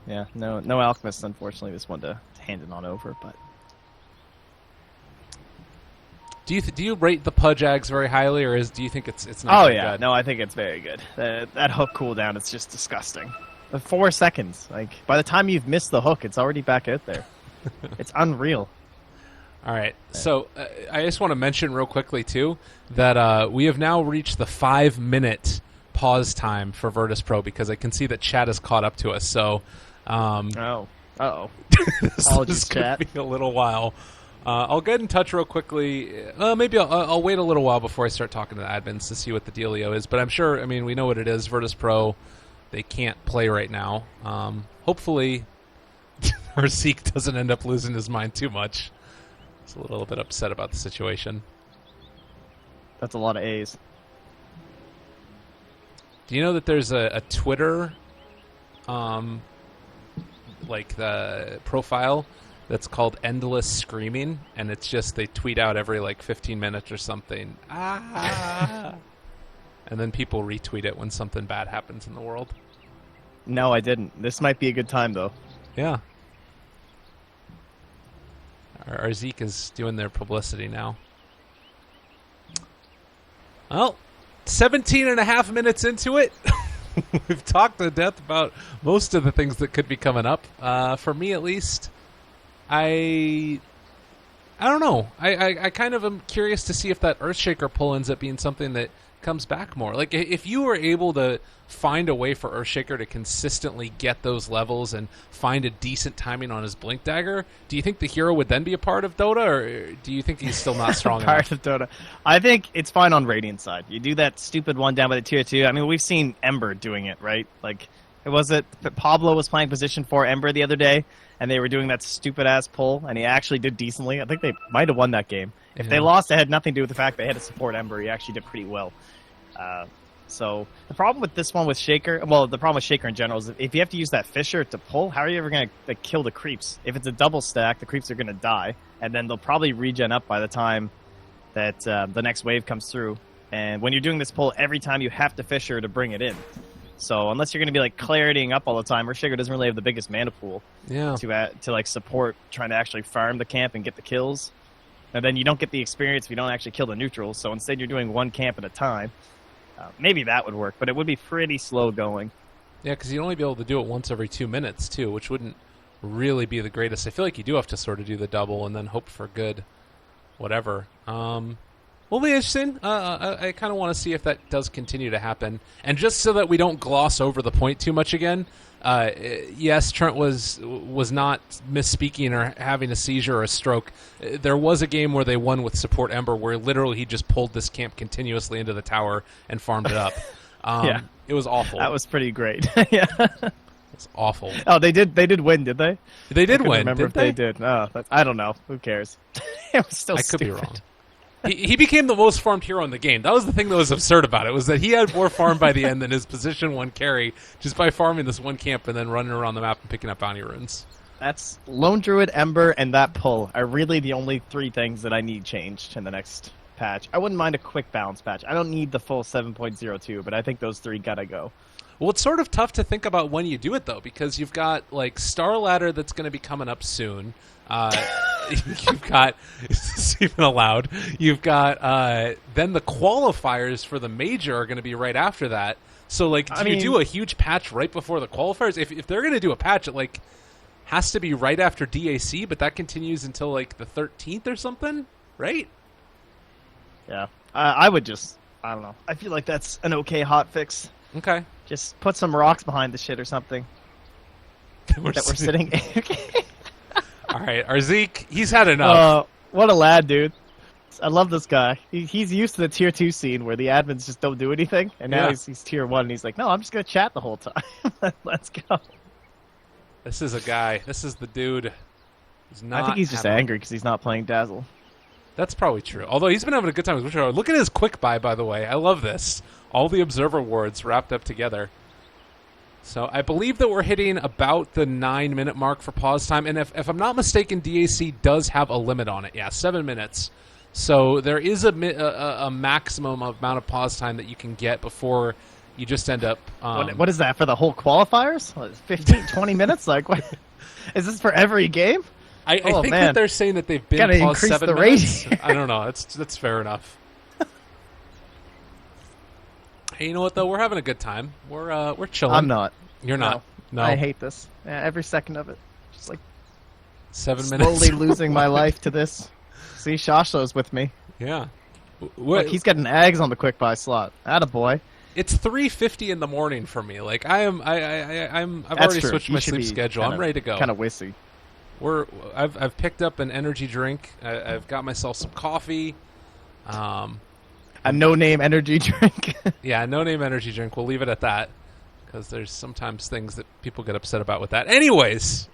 Yeah, no Alchemist, unfortunately, this one to hand it on over. But do you rate the Pudge Ags very highly, or do you think it's not? Oh yeah, good? No, I think it's very good. That hook cooldown is just disgusting. 4 seconds, like by the time you've missed the hook, it's already back out there. It's unreal. All right, so I just want to mention real quickly too that we have now reached the 5-minute pause time for Virtus Pro because I can see that chat has caught up to us. So, this is going to be a little while. I'll get in touch real quickly. Maybe I'll wait a little while before I start talking to the admins to see what the dealio is. But I'm sure. I mean, we know what it is. Virtus Pro, they can't play right now. hopefully our Zeke doesn't end up losing his mind too much. He's a little bit upset about the situation. That's a lot of A's. Do you know that there's a Twitter, like the profile that's called Endless Screaming, and it's just they tweet out every like 15 minutes or something, and then people retweet it when something bad happens in the world. No, I didn't. This might be a good time though. Yeah. Our Zeke is doing their publicity now. Well, 17 and a half minutes into it. We've talked to death about most of the things that could be coming up. For me, at least, I don't know. I kind of am curious to see if that Earthshaker pull ends up being something that comes back more. Like, if you were able to find a way for Earthshaker to consistently get those levels and find a decent timing on his Blink Dagger, do you think the hero would then be a part of Dota, or do you think he's still not strong part enough? of Dota. I think it's fine on Radiant side. You do that stupid one down by the tier 2. I mean, we've seen Ember doing it, right? Like, Pablo was playing position 4 Ember the other day, and they were doing that stupid-ass pull, and he actually did decently. I think they might have won that game. If they lost, it had nothing to do with the fact they had to support Ember. He actually did pretty well. So the problem with this one with Shaker, well, the problem with Shaker in general is if you have to use that Fisher to pull, how are you ever going to kill the creeps? If it's a double stack, the creeps are going to die, and then they'll probably regen up by the time that the next wave comes through. And when you're doing this pull, every time you have to Fisher to bring it in. So unless you're going to be like claritying up all the time, or Shaker doesn't really have the biggest mana pool to like support trying to actually farm the camp and get the kills. And then you don't get the experience if you don't actually kill the neutrals. So instead you're doing one camp at a time. Maybe that would work, but it would be pretty slow going. Yeah, because you'd only be able to do it once every 2 minutes, too, which wouldn't really be the greatest. I feel like you do have to sort of do the double and then hope for good whatever. Will be interesting. I kind of want to see if that does continue to happen. And just so that we don't gloss over the point too much again, yes, Trent was not misspeaking or having a seizure or a stroke. There was a game where they won with support Ember where literally he just pulled this camp continuously into the tower and farmed it up. Yeah. It was awful. That was pretty great. Yeah. It's awful. Oh, they did win, did they? They did win. Remember if they did. Oh, I don't know. Who cares? It was still stupid. I could be wrong. He became the most farmed hero in the game. That was the thing that was absurd about it, was that he had more farm by the end than his position 1 carry just by farming this one camp and then running around the map and picking up bounty runes. That's Lone Druid, Ember, and that pull are really the only 3 things that I need changed in the next patch. I wouldn't mind a quick balance patch. I don't need the full 7.02, but I think those 3 gotta go. Well, it's sort of tough to think about when you do it, though, because you've got, like, Star Ladder that's going to be coming up soon. You've got, is this even allowed? You've got, then the qualifiers for the Major are going to be right after that. So, like, do you do a huge patch right before the qualifiers? If they're going to do a patch, it, like, has to be right after DAC, but that continues until, like, the 13th or something, right? Yeah. I would just, I don't know. I feel like that's an okay hot fix. Okay. Just put some rocks behind the shit or something. We're sitting. All right, our Zeke, he's had enough. What a lad, dude. I love this guy. He's used to the tier 2 scene where the admins just don't do anything, and now he's tier 1, and he's like, no, I'm just going to chat the whole time. Let's go. This is a guy. This is the dude. I think he's just angry because he's not playing Dazzle. That's probably true. Although he's been having a good time with Witcher. Look at his quick buy, by the way. I love this. All the Observer wards wrapped up together. So I believe that we're hitting about the 9-minute mark for pause time. And if I'm not mistaken, DAC does have a limit on it. Yeah, 7 minutes. So there is a maximum amount of pause time that you can get before you just end up... What is that, for the whole qualifiers? 15, 20 minutes? Like, what? Is this for every game? I think that they're saying that they've been paused 7 minutes. I don't know. That's fair enough. Hey, you know what, though? We're having a good time. We're chilling. I'm not. You're not? No. I hate this. Yeah, every second of it. Just like 7 minutes. Slowly losing my life to this. See, Shasho's with me. Yeah. Look, he's getting eggs on the quick buy slot. Attaboy. It's 3:50 in the morning for me. Like I've already switched my sleep schedule. I'm ready to go. Kind of wissy. I've picked up an energy drink. I've got myself some coffee. A no-name energy drink. Yeah, no-name energy drink. We'll leave it at that. because there's sometimes things that people get upset about with that. Anyways,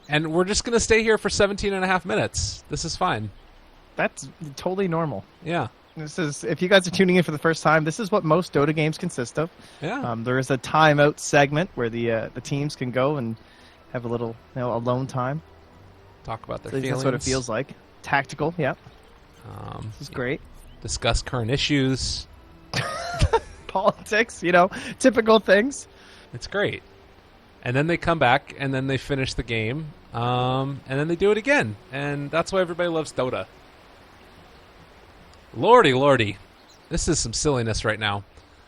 and we're just going to stay here for 17 and a half minutes. This is fine. That's totally normal. Yeah. This is, if you guys are tuning in for the first time, this is what most Dota games consist of. Yeah. There is a timeout segment where the teams can go and have a little, alone time. Talk about their So feelings. that's what it feels like. Tactical, yeah. This is great. Discuss current issues. Politics, typical things. It's great. And then they come back, and then they finish the game, and then they do it again. And that's why everybody loves Dota. Lordy. This is some silliness right now.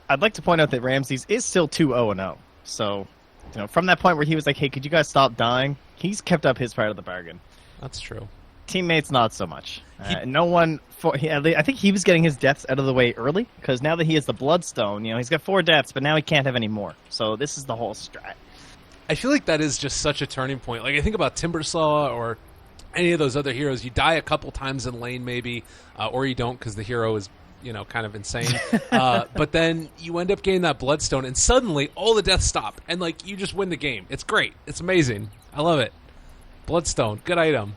I'd like to point out that Ramses is still 2-0-0. So, from that point where he was like, hey, could you guys stop dying? He's kept up his part of the bargain. That's true. Teammates, not so much. No one. I think he was getting his deaths out of the way early, because now that he has the Bloodstone, he's got 4 deaths, but now he can't have any more. So this is the whole strat. I feel like that is just such a turning point. Like, I think about Timbersaw or any of those other heroes. You die a couple times in lane, maybe, or you don't because the hero is, kind of insane. But then you end up getting that Bloodstone, and suddenly all the deaths stop, and you just win the game. It's great. It's amazing. I love it. Bloodstone, good item.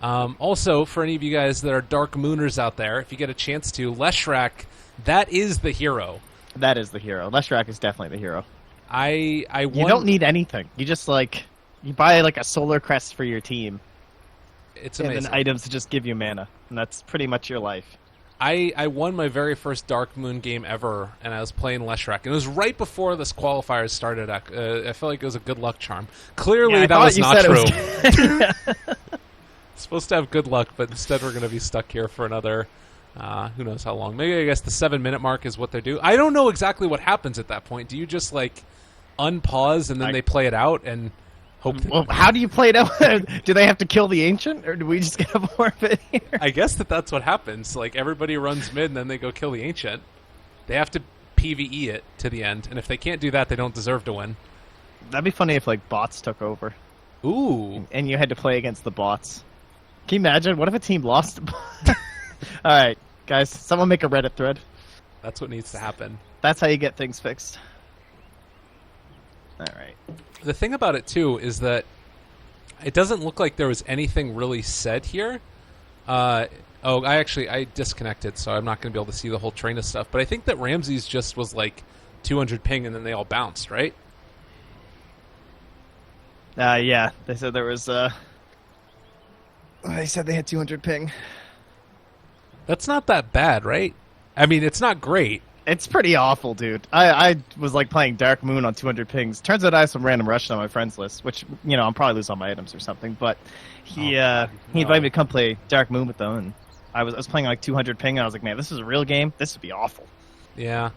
Also, for any of you guys that are Dark Mooners out there, if you get a chance to, Leshrac, that is the hero. That is the hero. Leshrac is definitely the hero. You don't need anything. You just you buy a solar crest for your team. It's amazing. And then items to just give you mana, and that's pretty much your life. I won my very first Dark Moon game ever, and I was playing Leshrac. And it was right before this qualifiers started. I felt like it was a good luck charm. Clearly, that was not true. Supposed to have good luck, but instead we're going to be stuck here for another, who knows how long. Maybe, I guess, the 7-minute mark is what they do. I don't know exactly what happens at that point. Do you just, unpause and then they play it out and hope... Well, how do you play it out? Do they have to kill the Ancient, or do we just get a forfeit here? I guess that's what happens. Everybody runs mid and then they go kill the Ancient. They have to PvE it to the end, and if they can't do that, they don't deserve to win. That'd be funny if, bots took over. Ooh. And you had to play against the bots. Can you imagine? What if a team lost? All right, guys, someone make a Reddit thread. That's what needs to happen. That's how you get things fixed. All right. The thing about it, too, is that it doesn't look like there was anything really said here. I disconnected, so I'm not going to be able to see the whole train of stuff. But I think that Ramses just was 200 ping, and then they all bounced, right? Yeah. They said there was... They said they had 200 ping. That's not that bad, right? I mean, it's not great. It's pretty awful, dude. I was playing Dark Moon on 200 pings. Turns out I have some random Russian on my friends list, which, I'm probably lose all my items or something. But he invited me to come play Dark Moon with them, and I was playing 200 ping, and I was like, man, this is a real game. This would be awful. Yeah.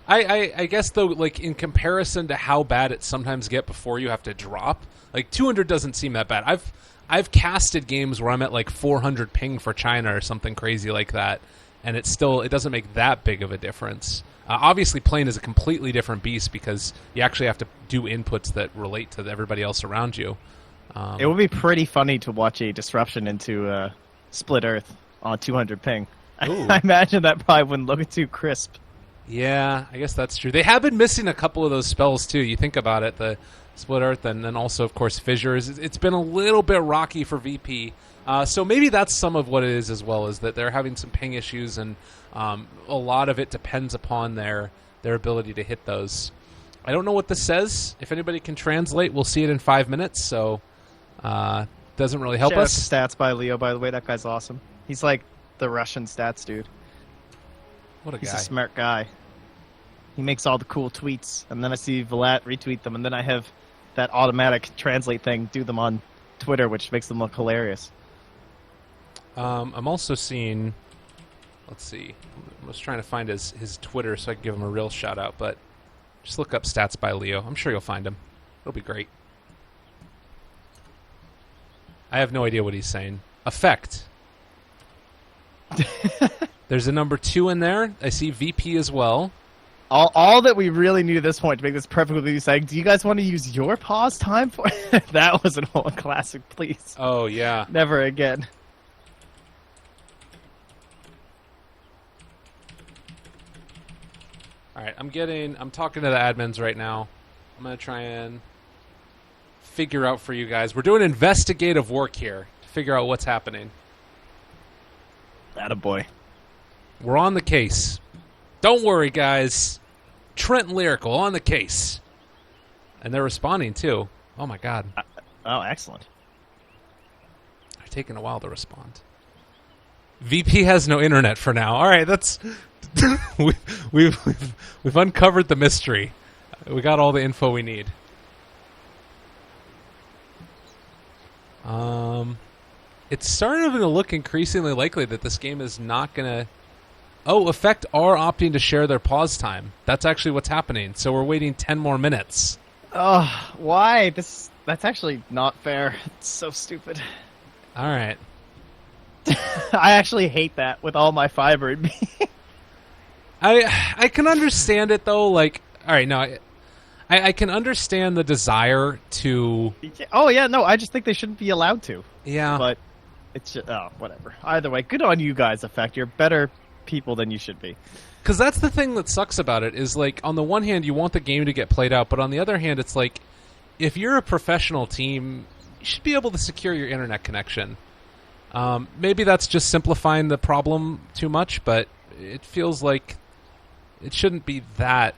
I guess, though, in comparison to how bad it sometimes get before you have to drop, 200 doesn't seem that bad. I've casted games where I'm at 400 ping for China or something crazy like that, and it doesn't make that big of a difference. Obviously, playing is a completely different beast because you actually have to do inputs that relate to everybody else around you. It would be pretty funny to watch a disruption into Split Earth on 200 ping. I imagine that probably wouldn't look too crisp. Yeah, I guess that's true. They have been missing a couple of those spells, too. You think about it, the Split Earth, and then also, of course, Fissures. It's been a little bit rocky for VP. So maybe that's some of what it is as well, is that they're having some ping issues, and a lot of it depends upon their ability to hit those. I don't know what this says. If anybody can translate, we'll see it in 5 minutes, so doesn't really help us. Shout out to Stats by Leo, by the way. That guy's awesome. He's the Russian stats dude. What a guy. He's a smart guy. He makes all the cool tweets, and then I see Vlad retweet them, and then I have that automatic translate thing do them on Twitter, which makes them look hilarious. I'm also seeing... Let's see. I was trying to find his Twitter so I could give him a real shout-out, but just look up Stats by Leo. I'm sure you'll find him. It'll be great. I have no idea what he's saying. Effect. There's a number 2 in there. I see VP as well. All that we really need at this point to make this perfectly saying, do you guys want to use your pause time for that was an old classic, please. Oh, yeah. Never again. All right, I'm talking to the admins right now. I'm going to try and figure out for you guys. We're doing investigative work here to figure out what's happening. Attaboy. We're on the case. Don't worry, guys. Trent and Lyrical on the case. And they're responding, too. Oh, my God. Oh, excellent. They're taking a while to respond. VP has no internet for now. All right, that's... we've uncovered the mystery. We got all the info we need. It's starting to look increasingly likely that this game is not going to... Oh, Effect are opting to share their pause time. That's actually what's happening. So we're waiting 10 more minutes. Oh, why? That's actually not fair. It's so stupid. All right. I actually hate that with all my fiber in me. I can understand it, though. Like, all right, no, I can understand the desire to... Oh, yeah, no, I just think they shouldn't be allowed to. Yeah. But it's just, whatever. Either way, good on you guys, Effect. You're better people than you should be. Because that's the thing that sucks about it, is, like, on the one hand, you want the game to get played out, but on the other hand, it's like, if you're a professional team, you should be able to secure your internet connection. Maybe that's just simplifying the problem too much, but it feels like it shouldn't be that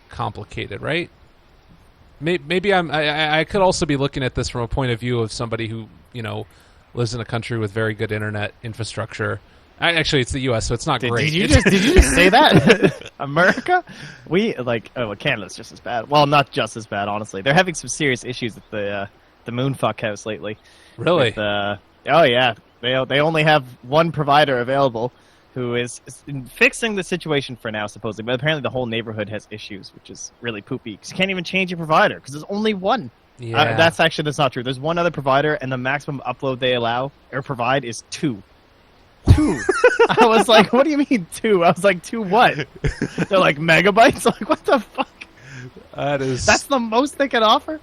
complicated, right? Maybe I could also be looking at this from a point of view of somebody who, lives in a country with very good internet infrastructure. Actually, it's the U.S., so it's not great. Did you just say that? America? Canada's just as bad. Well, not just as bad, honestly. They're having some serious issues at the Moonfuck house lately. Really? Oh yeah, they only have one provider available, who is fixing the situation for now, supposedly. But apparently, the whole neighborhood has issues, which is really poopy. Because you can't even change your provider because there's only one. Yeah. That's not true. There's one other provider, and the maximum upload they allow or provide is 2. 2. I was like, what do you mean 2? I was like, 2 what? They're like megabytes? Like, what the fuck? That's the most they can offer?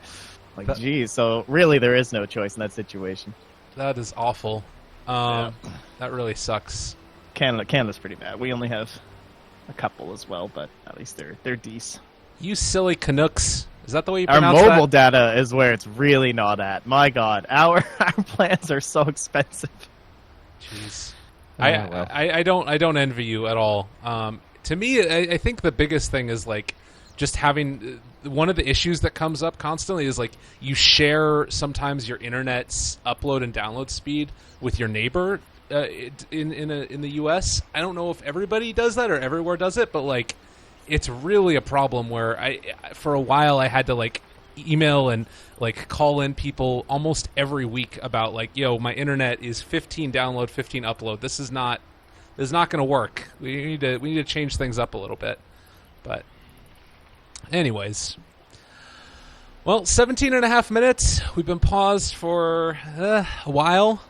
Like, geez. So, really, there is no choice in that situation. That is awful. That really sucks. Canada's pretty bad. We only have a couple as well, but at least they're decent. You silly Canucks. Is that the way you Our pronounce mobile that? data is where it's really not at. My God, our plans are so expensive. Jeez. Well. I don't envy you at all. To me, I think the biggest thing is like just having one of the issues that comes up constantly is like you share sometimes your internet's upload and download speed with your neighbor in the U.S. I don't know if everybody does that or everywhere does it, but like it's really a problem where for a while I had to like email and like call in people almost every week about like, yo, my internet is 15 download, 15 upload. This is not going to work. We need to change things up a little bit. But anyways, well, 17 and a half minutes. We've been paused for a while.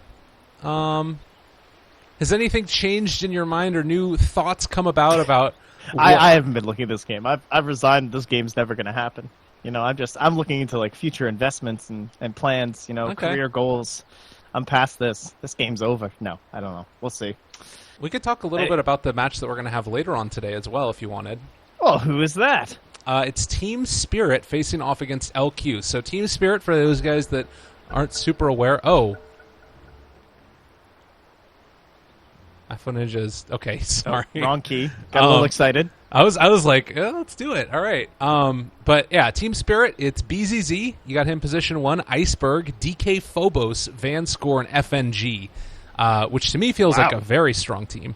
Has anything changed in your mind or new thoughts come about I haven't been looking at this game. I've resigned. This game's never going to happen. I'm looking into like future investments and plans. Okay. Career goals. I'm past this. This game's over. No, I don't know. We'll see. We could talk a little bit about the match that we're going to have later on today as well, if you wanted. Well, who is that? It's Team Spirit facing off against LQ. So Team Spirit, for those guys that aren't super aware. Oh. iPhone Ninja's okay. Sorry, wrong key. Got a little excited. I was like, let's do it. All right. But yeah, Team Spirit. It's BZZ. You got him position 1. Iceberg, DK Phobos, Van Score, and FNG, which to me feels like a very strong team.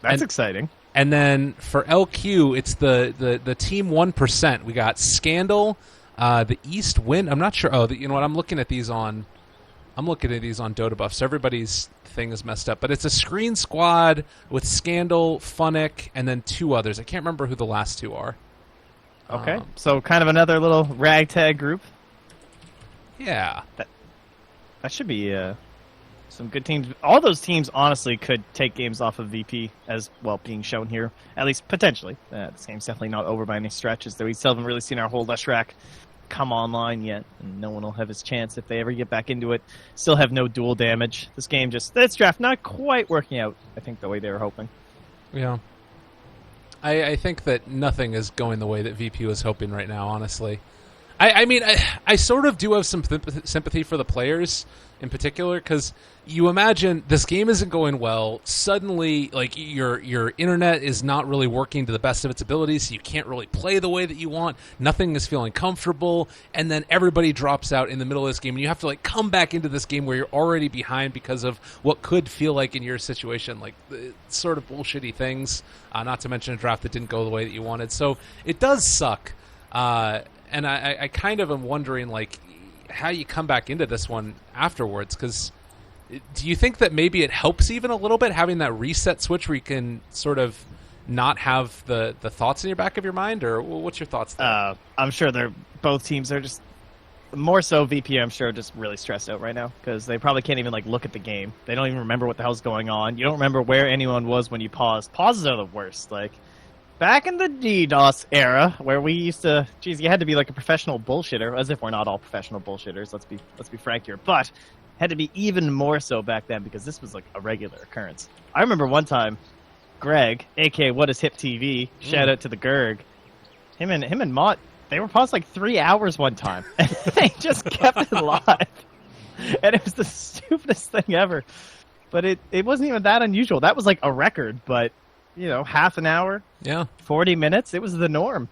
That's exciting. And then for LQ, it's the Team 1%. We got Scandal, the East Wind. I'm not sure. Oh, you know what? I'm looking at these on Dota Buff, so everybody's thing is messed up. But it's a screen squad with Scandal, Funnick, and then 2 others. I can't remember who the last 2 are. Okay, so kind of another little ragtag group. Yeah. That should be some good teams. All those teams, honestly, could take games off of VP as well, being shown here. At least potentially. This game's definitely not over by any stretches, though we still haven't really seen our whole Leshrac come online yet, and no one will have his chance if they ever get back into it. Still have no dual damage. This game this draft not quite working out, I think, the way they were hoping. Yeah. I think that nothing is going the way that VP was hoping right now, honestly. I mean, I sort of do have some sympathy for the players in particular, because you imagine this game isn't going well. Suddenly, like, your internet is not really working to the best of its abilities, so you can't really play the way that you want. Nothing is feeling comfortable, and then everybody drops out in the middle of this game, and you have to like come back into this game where you're already behind because of what could feel like in your situation, like sort of bullshitty things. Not to mention a draft that didn't go the way that you wanted. So it does suck. And I kind of am wondering, like, how you come back into this one afterwards, because do you think that maybe it helps even a little bit having that reset switch where you can sort of not have the thoughts in your back of your mind, or what's your thoughts there? I'm sure both teams are just more so VP. I'm sure just really stressed out right now because they probably can't even like look at the game. They don't even remember what the hell's going on. You don't remember where anyone was when you paused. Pauses are the worst. Like back in the DDoS era, where we used to, geez, you had to be like a professional bullshitter, as if we're not all professional bullshitters. Let's be frank here, but had to be even more so back then because this was like a regular occurrence. I remember one time, Greg, aka What Is Hip TV, shout out to the Gerg, him and Mott, they were paused like 3 hours one time, and they just kept it live, and it was the stupidest thing ever. But it wasn't even that unusual. That was like a record, but you know, half an hour, 40 minutes, it was the norm.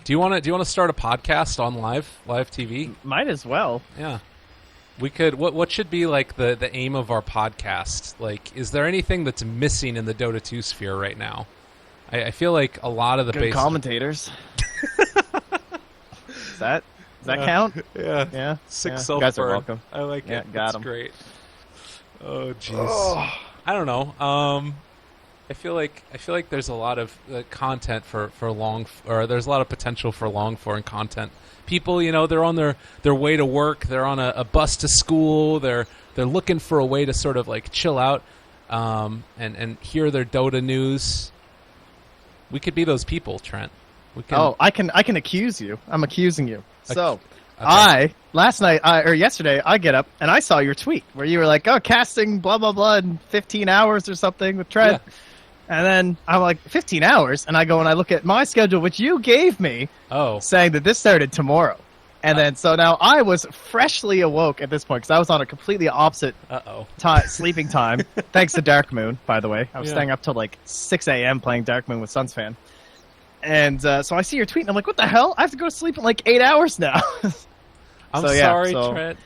Do you want to start a podcast on live TV? Might as well. Yeah. We could. What should be like the aim of our podcast? Like, is there anything that's missing in the Dota 2 sphere right now? I feel like a lot of the good commentators. Does that count? Yeah. Yeah. Sick yeah. self-burn. You guys are welcome. I like yeah, it. Got That's 'em. great. Oh jeez. I don't know. I feel like there's a lot of content for long, or there's a lot of potential for long form content. People, you know, they're on their way to work, they're on a bus to school, they're looking for a way to sort of like chill out, and hear their Dota news. We could be those people, Trent. We can. Oh, I can accuse you. I'm accusing you. So, okay. yesterday, I get up and I saw your tweet where you were like, "Oh, casting blah blah blah in 15 hours or something with Trent." Yeah. And then I'm like, 15 hours? And I go and I look at my schedule, which you gave me, saying that this started tomorrow. And then, so now I was freshly awoke at this point, because I was on a completely opposite sleeping time, thanks to Dark Moon, by the way. I was staying up till like 6 a.m. playing Dark Moon with Suns Fan. And so I see your tweet, and I'm like, what the hell? I have to go to sleep in like 8 hours now. I'm sorry, Trent.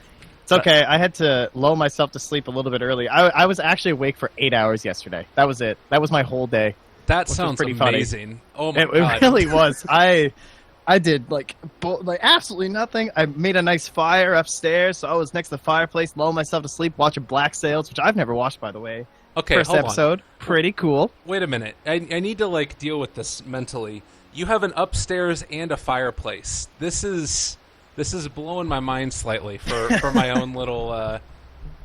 It's okay. I had to lull myself to sleep a little bit early. I was actually awake for 8 hours yesterday. That was it. That was my whole day. That sounds pretty amazing. Funny. Oh my god, it really was. I did like absolutely nothing. I made a nice fire upstairs, so I was next to the fireplace, lulling myself to sleep, watching Black Sails, which I've never watched, by the way. Okay, first hold episode, on. Pretty cool. Wait a minute. I need to like deal with this mentally. You have an upstairs and a fireplace. This is blowing my mind slightly for my own little.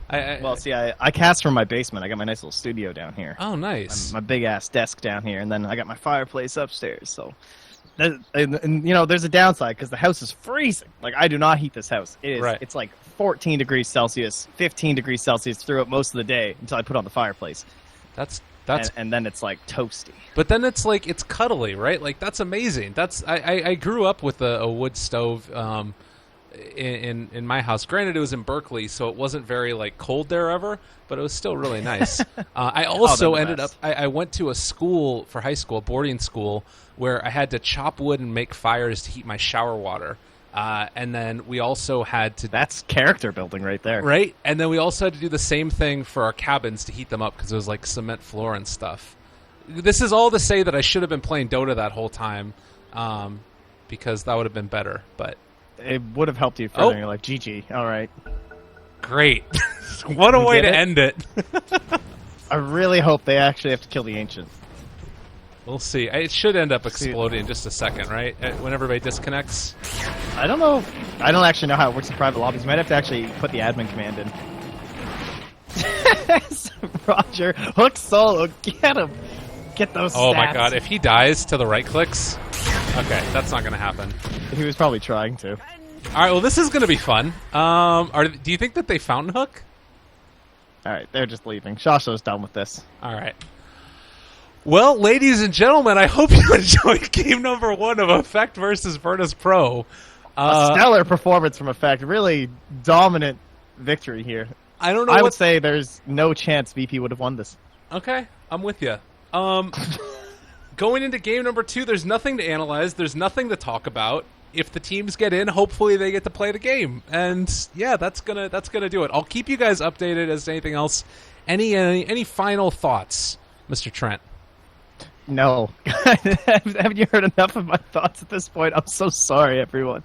I cast from my basement. I got my nice little studio down here. Oh, nice. My big ass desk down here, and then I got my fireplace upstairs. So, and you know, there's a downside because the house is freezing. Like I do not heat this house. It is. Right. It's like 14 degrees Celsius, 15 degrees Celsius throughout most of the day until I put on the fireplace. That's and then it's like toasty. But then it's like it's cuddly, right? Like that's amazing. I grew up with a wood stove in my house. Granted, it was in Berkeley, so it wasn't very like cold there ever, but it was still really nice. I also ended up. I went to a school for high school, boarding school, where I had to chop wood and make fires to heat my shower water. And then we also had to... That's character building right there. Right? And then we also had to do the same thing for our cabins to heat them up because it was like cement floor and stuff. This is all to say that I should have been playing Dota that whole time because that would have been better. But it would have helped you further in your life. GG. All right. Great. What a way to end it. I really hope they actually have to kill the Ancient. We'll see. It should end up exploding in just a second, right? When everybody disconnects. I don't know. I don't actually know how it works in private lobbies. You might have to actually put the admin command in. Roger, hook solo, get him. Get those Oh stats. my god, if he dies to the right clicks... Okay, that's not going to happen. He was probably trying to. Alright, well this is going to be fun. Do you think that they fountain hook? Alright, they're just leaving. Shasho's done with this. Alright. Well, ladies and gentlemen, I hope you enjoyed game number 1 of Effect versus Virtus Pro. A stellar performance from Effect. Really dominant victory here. I don't know. I would say there's no chance VP would have won this. Okay, I'm with you. Going into game number 2, there's nothing to analyze. There's nothing to talk about. If the teams get in, hopefully they get to play the game. And yeah, that's gonna do it. I'll keep you guys updated as to anything else. Any final thoughts, Mr. Trent? No. Haven't you heard enough of my thoughts at this point? I'm so sorry, everyone.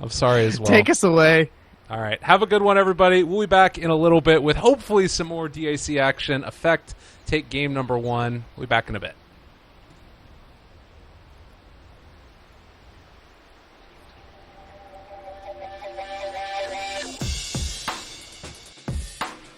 I'm sorry as well. Take us away. All right. Have a good one, everybody. We'll be back in a little bit with hopefully some more DAC action. Effect, take game number 1. We'll be back in a bit.